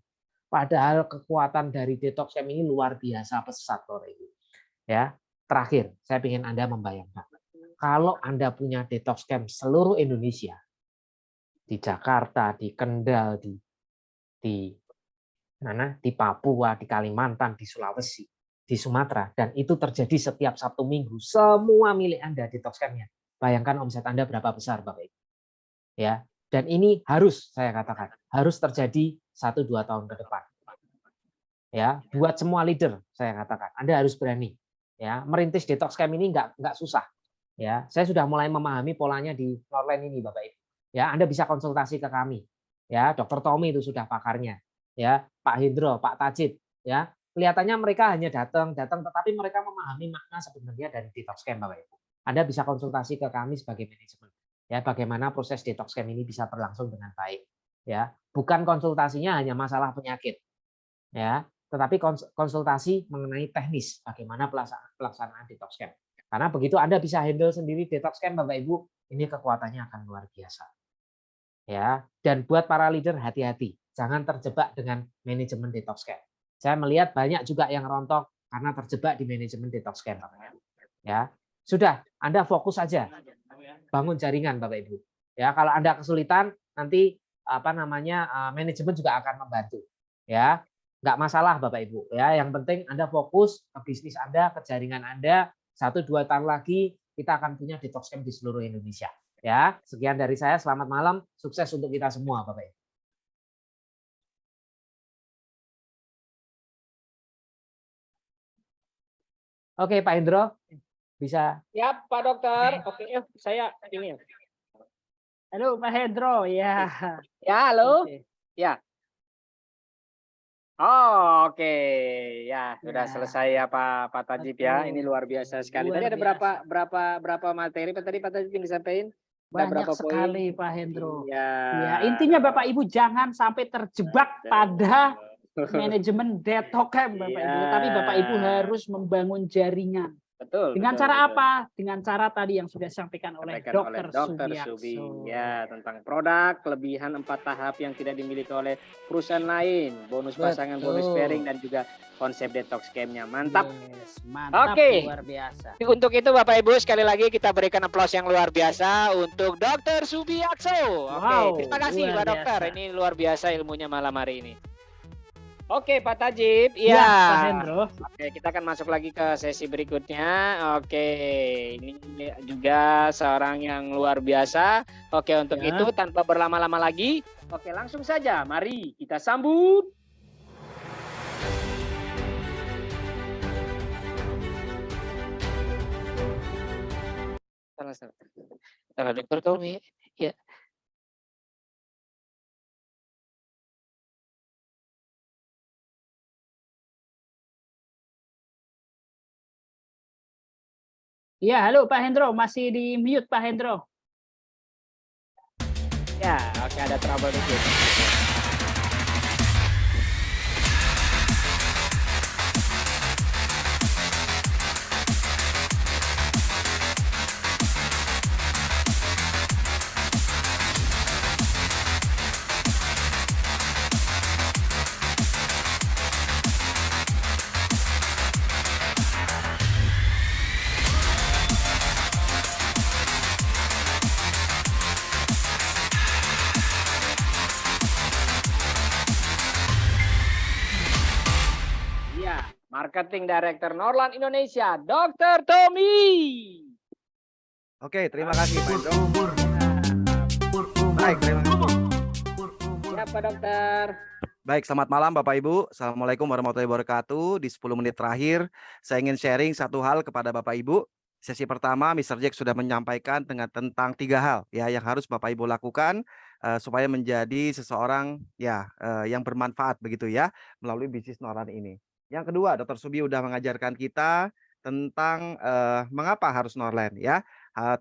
Padahal kekuatan dari detox camp ini luar biasa pesat Bapak Ibu. Ya, terakhir saya ingin Anda membayangkan. Kalau Anda punya detox camp seluruh Indonesia, di Jakarta, di Kendal, di Papua, di Kalimantan, di Sulawesi, di Sumatera, dan itu terjadi setiap Sabtu Minggu, semua milik Anda detox camp-nya. Bayangkan omset Anda berapa besar Bapak Ibu. Ya. Dan ini harus saya katakan, harus terjadi 1-2 tahun ke depan. Ya, buat semua leader saya katakan, Anda harus berani. Ya, merintis detox camp ini nggak susah. Ya, saya sudah mulai memahami polanya di Norland ini Bapak Ibu. Ya, Anda bisa konsultasi ke kami. Ya, Dr. Tommy itu sudah pakarnya. Ya, Pak Hendro, Pak Tajid. Ya, kelihatannya mereka hanya datang, tetapi mereka memahami makna sebenarnya dari detox camp Bapak Ibu. Anda bisa konsultasi ke kami sebagai manajemen. Ya, bagaimana proses detox camp ini bisa berlangsung dengan baik. Ya, bukan konsultasinya hanya masalah penyakit. Ya, tetapi konsultasi mengenai teknis bagaimana pelaksanaan detox camp. Karena begitu Anda bisa handle sendiri detox camp Bapak Ibu, ini kekuatannya akan luar biasa. Ya, dan buat para leader hati-hati, jangan terjebak dengan manajemen detox camp. Saya melihat banyak juga yang rontok, karena terjebak di manajemen detox camp. Ya, sudah, Anda fokus saja bangun jaringan Bapak Ibu. Ya, kalau Anda kesulitan nanti manajemen juga akan membantu. Ya, nggak masalah Bapak Ibu. Ya, yang penting Anda fokus ke bisnis Anda, ke jaringan Anda. 1-2 tahun lagi kita akan punya detox camp di seluruh Indonesia. Ya, sekian dari saya. Selamat malam, sukses untuk kita semua, Bapak Ibu. Oke, Pak Hendro, bisa. Ya, Pak Dokter. Oke, saya ini. Halo Pak Hendro, ya. Ya, halo. Oke. Ya. Oh, oke. Ya, sudah Ya. selesai ya Pak Tajib ya. Ini luar biasa sekali. Tadi Luar ada berapa materi tadi Pak Tajib yang disampaikan? Ada Banyak berapa sekali poin? Pak Hendro. Iya. Ya, intinya Bapak Ibu jangan sampai terjebak pada manajemen detox camp Bapak Ibu, Iya. tapi Bapak Ibu harus membangun jaringan. Betul. Dengan betul, cara betul. apa? Dengan cara tadi yang sudah disampaikan oleh Dr. Dr. Subi. Ya, tentang produk, kelebihan 4 tahap yang tidak dimiliki oleh perusahaan lain, bonus pasangan, bonus pairing, dan juga konsep detox camp-nya. Mantap. Yes, mantap, Oke. luar biasa. Untuk itu Bapak Ibu sekali lagi kita berikan aplaus yang luar biasa untuk Dr. Subiakso. Oke, Wow, terima kasih luar Pak Dokter. biasa. Ini luar biasa ilmunya malam hari ini. Oke, Pak Tajib. Ya, Iya. Pak Hendro. Oke, kita akan masuk lagi ke sesi berikutnya. Oke, ini juga seorang yang luar biasa. Oke, untuk Ya. itu tanpa berlama-lama lagi, oke langsung saja mari kita sambut. Salah Dokter Tommy. Ya. Iya, halo Pak Hendro, masih di mute Pak Hendro. Ya, oke ada trouble dikit. Iya, Marketing Director Norland Indonesia, Dr. Tommy. Oke, terima kasih Pak Hendro. Baik, terima kasih. Siapa Dokter? Baik, selamat malam Bapak Ibu. Assalamualaikum warahmatullahi wabarakatuh. Di 10 menit terakhir, saya ingin sharing satu hal kepada Bapak Ibu. Sesi pertama, Mr. Jack sudah menyampaikan tentang 3 hal ya yang harus Bapak Ibu lakukan supaya menjadi seseorang yang bermanfaat begitu ya melalui bisnis Norland ini. Yang kedua, Dr. Subi sudah mengajarkan kita tentang mengapa harus Norland ya,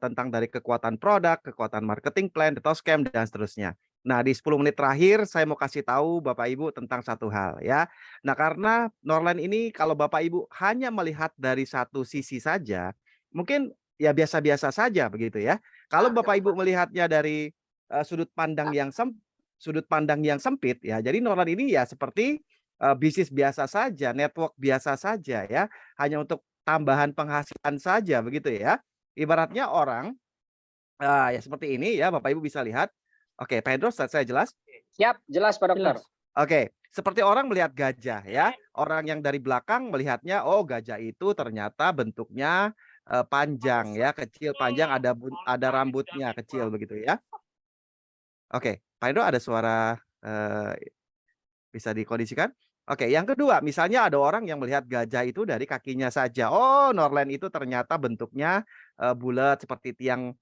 tentang dari kekuatan produk, kekuatan marketing plan, detox camp dan seterusnya. Nah, di 10 menit terakhir saya mau kasih tahu Bapak Ibu tentang satu hal ya. Nah, karena Norland ini kalau Bapak Ibu hanya melihat dari satu sisi saja, mungkin ya biasa-biasa saja begitu ya. Kalau Bapak Ibu melihatnya dari sudut pandang yang sempit ya. Jadi Norland ini ya seperti bisnis biasa saja, network biasa saja ya, hanya untuk tambahan penghasilan saja begitu ya. Ibaratnya orang ya seperti ini ya, Bapak Ibu bisa lihat. Oke, Pak Hendro, saya jelas? Siap, jelas Pak Dokter. Oke, seperti orang melihat gajah ya. Orang yang dari belakang melihatnya, oh gajah itu ternyata bentuknya panjang ya, kecil, panjang, ada rambutnya kecil begitu ya. Oke, Pak Hendro ada suara bisa dikondisikan? Oke, yang kedua, misalnya ada orang yang melihat gajah itu dari kakinya saja. Oh, Norland itu ternyata bentuknya bulat seperti tiang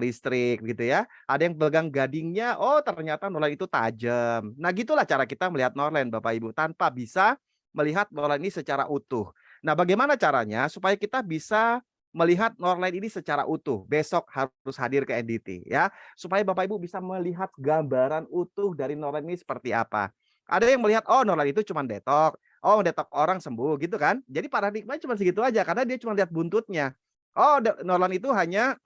listrik gitu ya. Ada yang pegang gadingnya, oh ternyata Norland itu tajam. Nah, gitulah cara kita melihat Norland Bapak Ibu tanpa bisa melihat Norland ini secara utuh. Nah, bagaimana caranya supaya kita bisa melihat Norland ini secara utuh? Besok harus hadir ke NDT ya, supaya Bapak Ibu bisa melihat gambaran utuh dari Norland ini seperti apa. Ada yang melihat, oh Norland itu cuma detok, oh detok orang sembuh gitu kan. Jadi paradigma cuma segitu aja karena dia cuma lihat buntutnya. Oh Norland itu hanya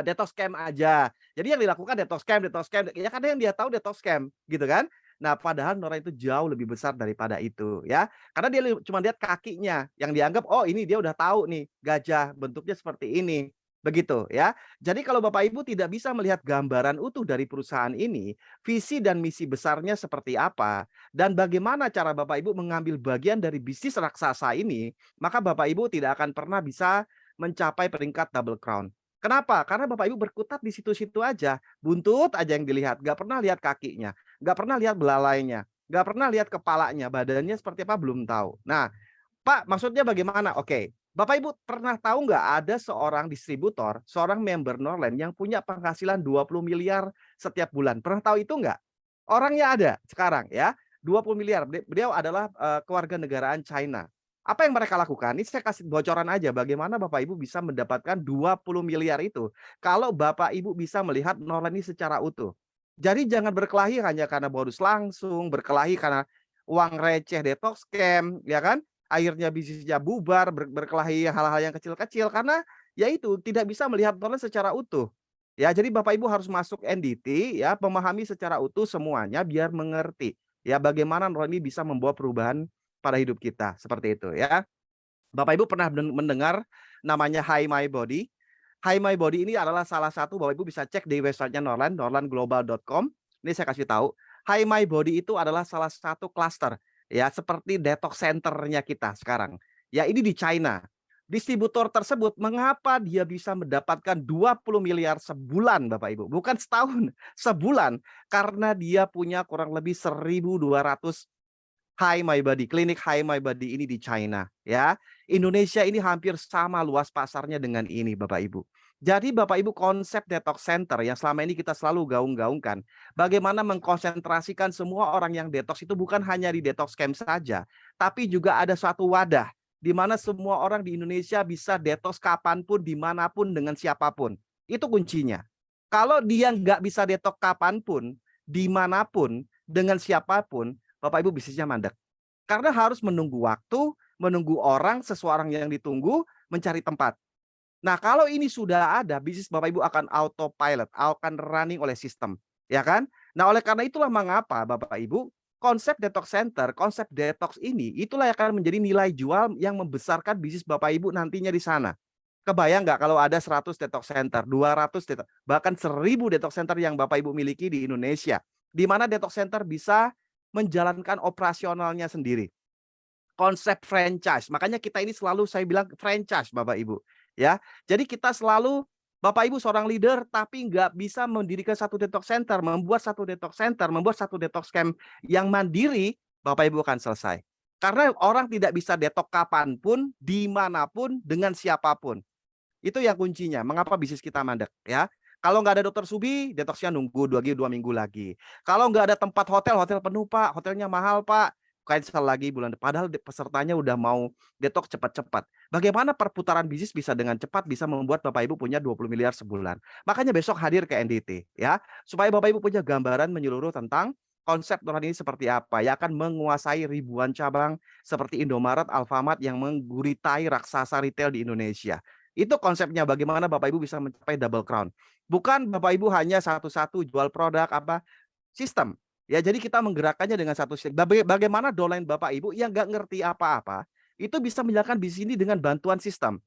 detox camp aja. Jadi yang dilakukan detox camp ya karena yang dia tahu detox camp gitu kan. Nah, padahal Norland itu jauh lebih besar daripada itu ya. Karena dia cuma lihat kakinya yang dianggap oh ini dia udah tahu nih gajah bentuknya seperti ini. Begitu ya. Jadi kalau Bapak Ibu tidak bisa melihat gambaran utuh dari perusahaan ini, visi dan misi besarnya seperti apa dan bagaimana cara Bapak Ibu mengambil bagian dari bisnis raksasa ini, maka Bapak Ibu tidak akan pernah bisa mencapai peringkat double crown. Kenapa? Karena Bapak Ibu berkutat di situ-situ aja, buntut aja yang dilihat, nggak pernah lihat kakinya, nggak pernah lihat belalainya, nggak pernah lihat kepalanya, badannya seperti apa belum tahu. Nah, Pak, maksudnya bagaimana? Oke, Bapak Ibu pernah tahu nggak ada seorang distributor, seorang member Norland yang punya penghasilan 20 miliar setiap bulan? Pernah tahu itu nggak? Orangnya ada sekarang ya, 20 miliar. Beliau adalah keluarga negaraan China. Apa yang mereka lakukan? Ini saya kasih bocoran aja bagaimana Bapak Ibu bisa mendapatkan 20 miliar itu kalau Bapak Ibu bisa melihat Norland ini secara utuh. Jadi jangan berkelahi hanya karena bonus langsung, berkelahi karena uang receh detox scam, ya kan? Akhirnya bisnisnya bubar, berkelahi hal-hal yang kecil-kecil karena ya itu tidak bisa melihat Norland secara utuh. Ya, jadi Bapak Ibu harus masuk NDT ya, memahami secara utuh semuanya biar mengerti ya bagaimana Norland ini bisa membawa perubahan pada hidup kita, seperti itu ya. Bapak Ibu pernah mendengar namanya Hi My Body? Hi My Body ini adalah salah satu, Bapak Ibu bisa cek di websitenya Norland, norlandglobal.com. Ini saya kasih tahu, Hi My Body itu adalah salah satu klaster ya, seperti detox centernya kita sekarang. Ya, ini di China. Distributor tersebut mengapa dia bisa mendapatkan 20 miliar sebulan Bapak Ibu? Bukan setahun, sebulan. Karena dia punya kurang lebih 1.200 Hi My Body, klinik Hi My Body ini di China ya. Indonesia ini hampir sama luas pasarnya dengan ini Bapak Ibu. Jadi Bapak Ibu konsep detox center yang selama ini kita selalu gaung-gaungkan, bagaimana mengkonsentrasikan semua orang yang detox itu bukan hanya di detox camp saja, tapi juga ada suatu wadah di mana semua orang di Indonesia bisa detox kapanpun, dimanapun, dengan siapapun. Itu kuncinya. Kalau dia nggak bisa detox kapanpun, dimanapun, dengan siapapun, Bapak Ibu bisnisnya mandek. Karena harus menunggu waktu, menunggu orang, seseorang yang ditunggu, mencari tempat. Nah, kalau ini sudah ada, bisnis Bapak Ibu akan autopilot, akan running oleh sistem, ya kan? Nah, oleh karena itulah mengapa Bapak Ibu, konsep detox center, konsep detox ini, itulah yang akan menjadi nilai jual yang membesarkan bisnis Bapak Ibu nantinya di sana. Kebayang nggak kalau ada 100 detox center, 200 detox, bahkan 1000 detox center yang Bapak Ibu miliki di Indonesia, di mana detox center bisa menjalankan operasionalnya sendiri. Konsep franchise. Makanya kita ini selalu saya bilang franchise Bapak Ibu. Ya, jadi kita selalu Bapak Ibu seorang leader tapi nggak bisa mendirikan satu detox center, membuat satu detox center, membuat satu detox camp yang mandiri, Bapak Ibu akan selesai. Karena orang tidak bisa detox kapanpun, dimanapun, dengan siapapun. Itu yang kuncinya. Mengapa bisnis kita mandek ya? Kalau nggak ada dokter Subi, detoxnya nunggu 2 minggu lagi. Kalau nggak ada tempat hotel, hotel penuh Pak, hotelnya mahal Pak, cancel lagi bulan depan. Padahal pesertanya udah mau detox cepat-cepat. Bagaimana perputaran bisnis bisa dengan cepat bisa membuat Bapak Ibu punya 20 miliar sebulan. Makanya besok hadir ke NDT ya, supaya Bapak Ibu punya gambaran menyeluruh tentang konsep Norland ini seperti apa. Ya akan menguasai ribuan cabang seperti Indomaret, Alfamart yang mengguritai raksasa retail di Indonesia. Itu konsepnya bagaimana Bapak Ibu bisa mencapai double crown. Bukan Bapak Ibu hanya satu-satu jual produk apa sistem. Ya, jadi kita menggerakkannya dengan satu sistem. Bagaimana downline Bapak Ibu yang nggak ngerti apa-apa itu bisa menjalankan bisnis ini dengan bantuan sistem.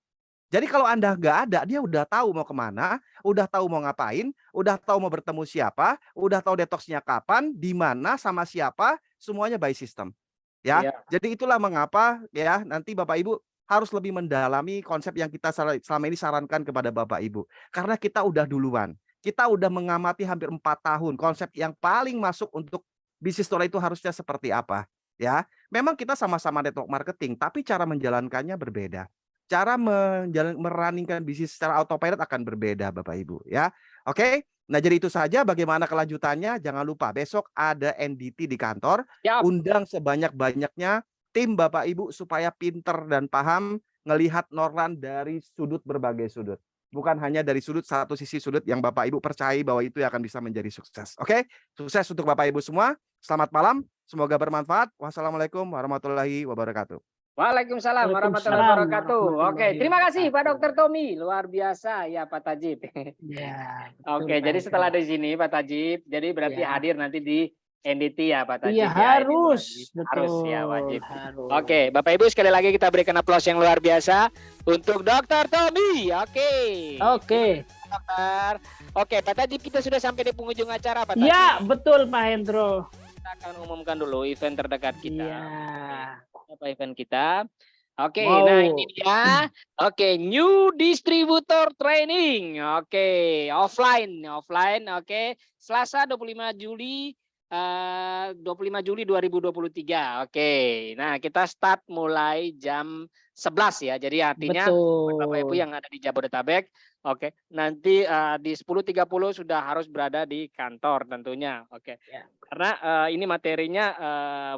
Jadi kalau Anda nggak ada, dia udah tahu mau kemana, udah tahu mau ngapain, udah tahu mau bertemu siapa, udah tahu detoxnya kapan, di mana, sama siapa, semuanya by system. Ya, jadi itulah mengapa ya nanti Bapak Ibu harus lebih mendalami konsep yang kita selama ini sarankan kepada Bapak Ibu. Karena kita udah duluan. Kita udah mengamati hampir 4 tahun konsep yang paling masuk untuk bisnis Norland itu harusnya seperti apa. Ya, memang kita sama-sama network marketing, tapi cara menjalankannya berbeda. Cara merunningkan bisnis secara autopilot akan berbeda Bapak Ibu. Ya, oke. Nah jadi itu saja bagaimana kelanjutannya. Jangan lupa besok ada NDT di kantor. Undang sebanyak-banyaknya tim Bapak Ibu supaya pinter dan paham ngelihat Norland dari sudut berbagai sudut. Bukan hanya dari satu sisi sudut yang Bapak Ibu percayai bahwa itu akan bisa menjadi sukses. Oke? Sukses untuk Bapak Ibu semua. Selamat malam. Semoga bermanfaat. Wassalamualaikum warahmatullahi wabarakatuh. Waalaikumsalam warahmatullahi wabarakatuh. Oke, terima kasih Pak Dr. Tommy. Luar biasa ya Pak Tajib. Ya, Oke, jadi setelah di sini Pak Tajib, jadi berarti hadir nanti di NDT ya Pak Tajib. Iya, ya, harus. ini harus ya, Betul, wajib. harus. Oke, Bapak Ibu sekali lagi kita berikan aplaus yang luar biasa untuk Dr. Tommy. Oke. Oke. Dokter. Oke, Pak Tajib, kita sudah sampai di penghujung acara Pak Tajib. Ya, betul Pak Hendro. Kita akan umumkan dulu event terdekat kita. Iya. Apa event kita? Oke, Wow. nah ini dia. Oke, new distributor training. Oke, offline. Oke, Selasa 25 Juli 2023. Oke. Nah, kita start mulai jam 11 ya. Jadi artinya Betul. Bapak Ibu yang ada di Jabodetabek, oke, nanti di 10.30 sudah harus berada di kantor tentunya. Oke. Ya. Karena ini materinya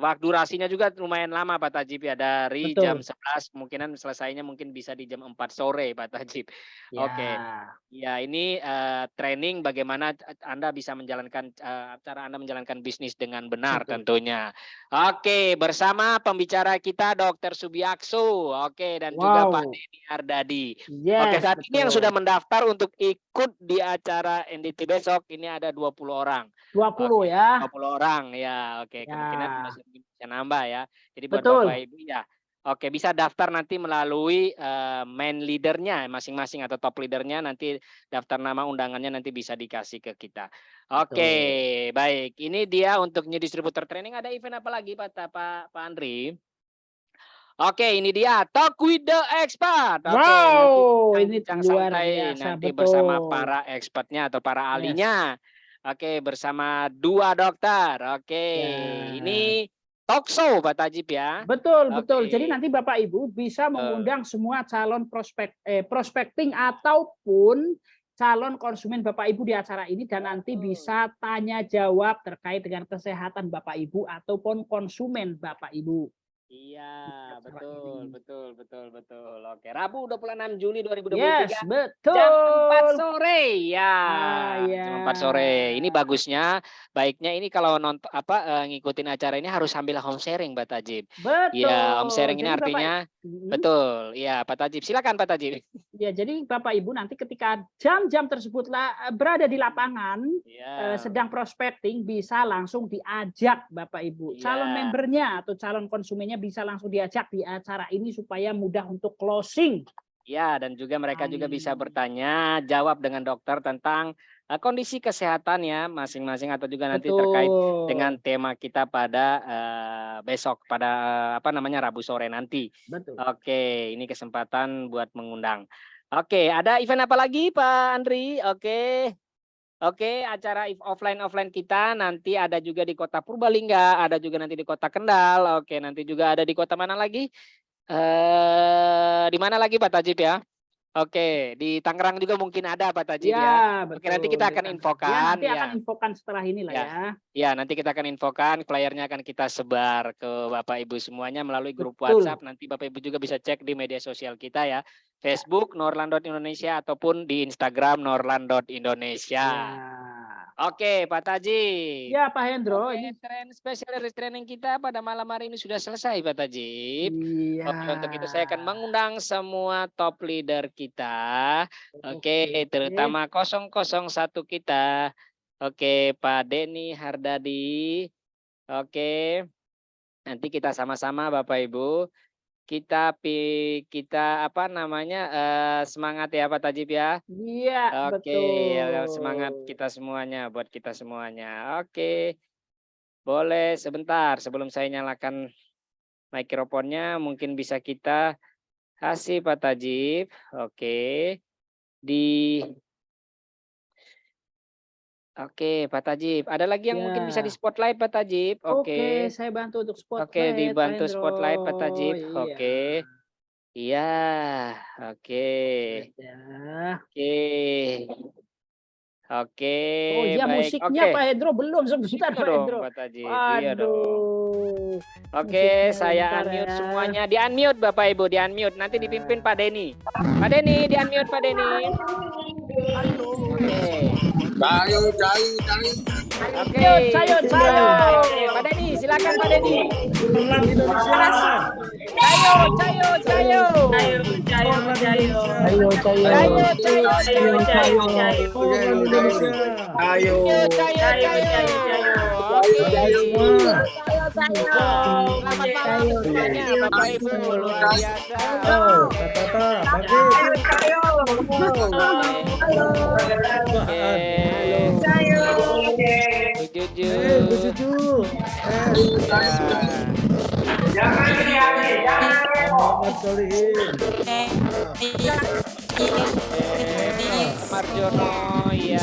waktu durasinya juga lumayan lama Pak Tajib ya, dari Betul. jam 11 kemungkinan selesainya mungkin bisa di jam 4 sore Pak Tajib. Ya. Oke. Ya, ini training bagaimana Anda bisa menjalankan cara Anda menjalankan bisnis dengan benar Betul. tentunya. Oke, bersama pembicara kita Dr. Subiakso. Oke, dan juga Wow. Pak Denny Hardadi. Yes, Oke, saat ini yang betul. sudah mendaftar untuk ikut di acara NDT besok ini ada 20 orang. 20 Oke, ya. 20 orang ya. Oke, kemungkinan Ya. masih bisa nambah ya. Jadi buat Betul. Bapak Ibu ya. Oke, bisa daftar nanti melalui main leadernya masing-masing atau top leadernya, nanti daftar nama undangannya nanti bisa dikasih ke kita. Oke, baik. Ini dia untuk new distributor training. Ada event apa lagi Pak Andri? Oke, ini dia Talk with the Expert. Oke, Wow, nanti ini bincang luar santai biasa, nanti betul. bersama para expertnya atau para ahlinya. Oke, bersama 2 dokter. Oke, Ya. ini talk show Pak Tajib ya. Betul, betul. Oke. Jadi nanti Bapak Ibu bisa mengundang semua calon prospecting ataupun calon konsumen Bapak Ibu di acara ini, dan nanti bisa tanya jawab terkait dengan kesehatan Bapak Ibu ataupun konsumen Bapak Ibu. Iya, Acara betul, ini. betul. Oke, Rabu 26 Juli 2023. Yes, betul. Jam 4 sore ya. Ya. Jam 4 sore. Ini bagusnya, baiknya ini kalau nonton ngikutin acara ini harus sambil home sharing Pak Tajib. Betul. Ya, home sharing ini Jadi Bapak- artinya betul. Ya, Pak Tajib. Silakan Pak Tajib. Ya, jadi Bapak Ibu nanti ketika jam-jam tersebut berada di lapangan, Ya. sedang prospecting, bisa langsung diajak Bapak Ibu. Iya. Calon membernya atau calon konsumennya bisa langsung diajak di acara ini supaya mudah untuk closing. Ya, dan juga mereka juga bisa bertanya, jawab dengan dokter tentang kondisi kesehatan ya masing-masing, atau juga nanti terkait dengan tema kita pada besok pada Rabu sore nanti. Betul. Oke, ini kesempatan buat mengundang. Oke, ada event apa lagi Pak Andri? Oke, acara offline kita nanti ada juga di Kota Purbalingga, ada juga nanti di Kota Kendal. Oke, nanti juga ada di kota mana lagi? Di mana lagi Pak Tajib ya? Oke, di Tangerang juga mungkin ada Pak Tajib ya. Betul. Oke, nanti kita akan infokan. Nanti akan infokan setelah ini lah ya. Ya, nanti kita akan infokan, flyernya akan kita sebar ke Bapak Ibu semuanya melalui grup Betul. WhatsApp. Nanti Bapak Ibu juga bisa cek di media sosial kita ya. Facebook Norland.Indonesia ataupun di Instagram Norland.Indonesia. Oke, Pak Tajib. Ya, Pak Hendro. Oke, spesialis training kita pada malam hari ini sudah selesai Pak Tajib. Iya. Oke, untuk itu saya akan mengundang semua top leader kita. Oke, terutama 001 kita. Oke, Pak Denny Hardadi. Oke. Nanti kita sama-sama Bapak Ibu. Kita semangat ya Pak Tajib ya. Iya, Oke, betul. semangat kita semuanya, buat kita semuanya. Oke. Boleh sebentar sebelum saya nyalakan mikrofonnya, mungkin bisa kita kasih Pak Tajib. Oke. Oke, Pak Tajib. Ada lagi yang mungkin bisa di spotlight Pak Tajib? Oke, saya bantu untuk spotlight. Oke, dibantu Pak Hendro. spotlight Pak Tajib. Iya. Oke. Iya. Oke. Ya. Oke. Oke. Oh iya, baik. musiknya Oke. Pak Hendro belum, sebentar Iya Pak dong, Hendro. Pak Tajib. Iya dong. Waduh. Oke, Musiknya saya bentar unmute ya. semuanya. Di unmute Bapak Ibu, di unmute. Nanti dipimpin Pak Denny. Pak Denny, di unmute Pak Denny. Oke. Jayu. Oke. Sayur. Oke, Pak Denny, silakan Pak Denny. Selamat malam semuanya, Bapak Ibu, luar biasa. Marjono, ya.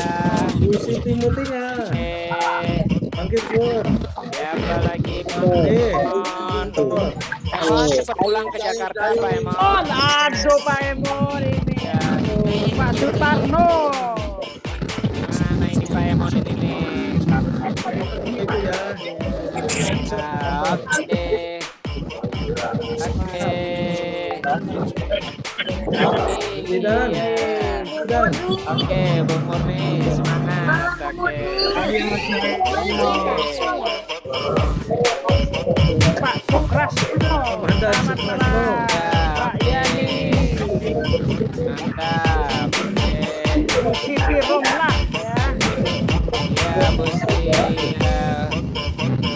Siapa lagi? Emon cepat pulang ke Jakarta, Pak Emon. Aduh Pak Emon ini. Pak Sutarno. Mana ini Pak Emon ini nih? Oke, Bung Murni, semangat. Pak Sukras. Selamat malam. Pak Yani. Mantap. Sipi Romlah ya. Ya, Bu Sri.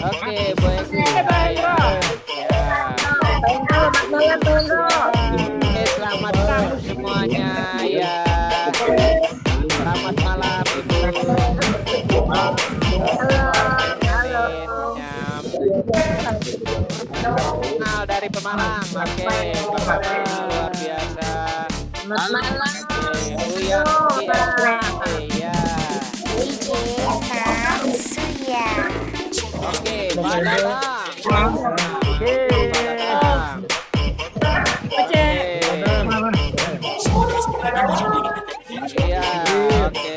Oke, Bu Eki. Selamat malam semuanya ya. Selamat malam Ibu. Kenal dari Pemalang. Oke, Bapak luar biasa. Iya. Oke, Pak Dadang. Iya, oke.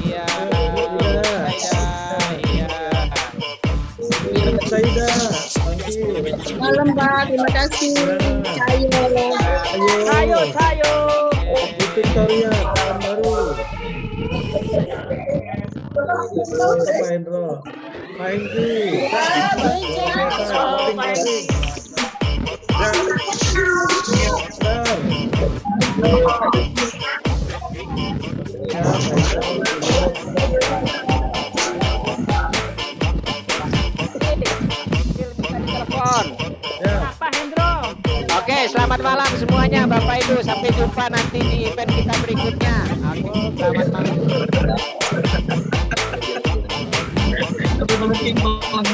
Iya. Malam Pak, terima kasih. Sayo. Victoria, tahun baru. Pak Hendro, Pak Hengki. Pak Hendro. Oke, selamat malam semuanya Bapak Ibu. Sampai jumpa nanti di event kita berikutnya. Oke, selamat malam.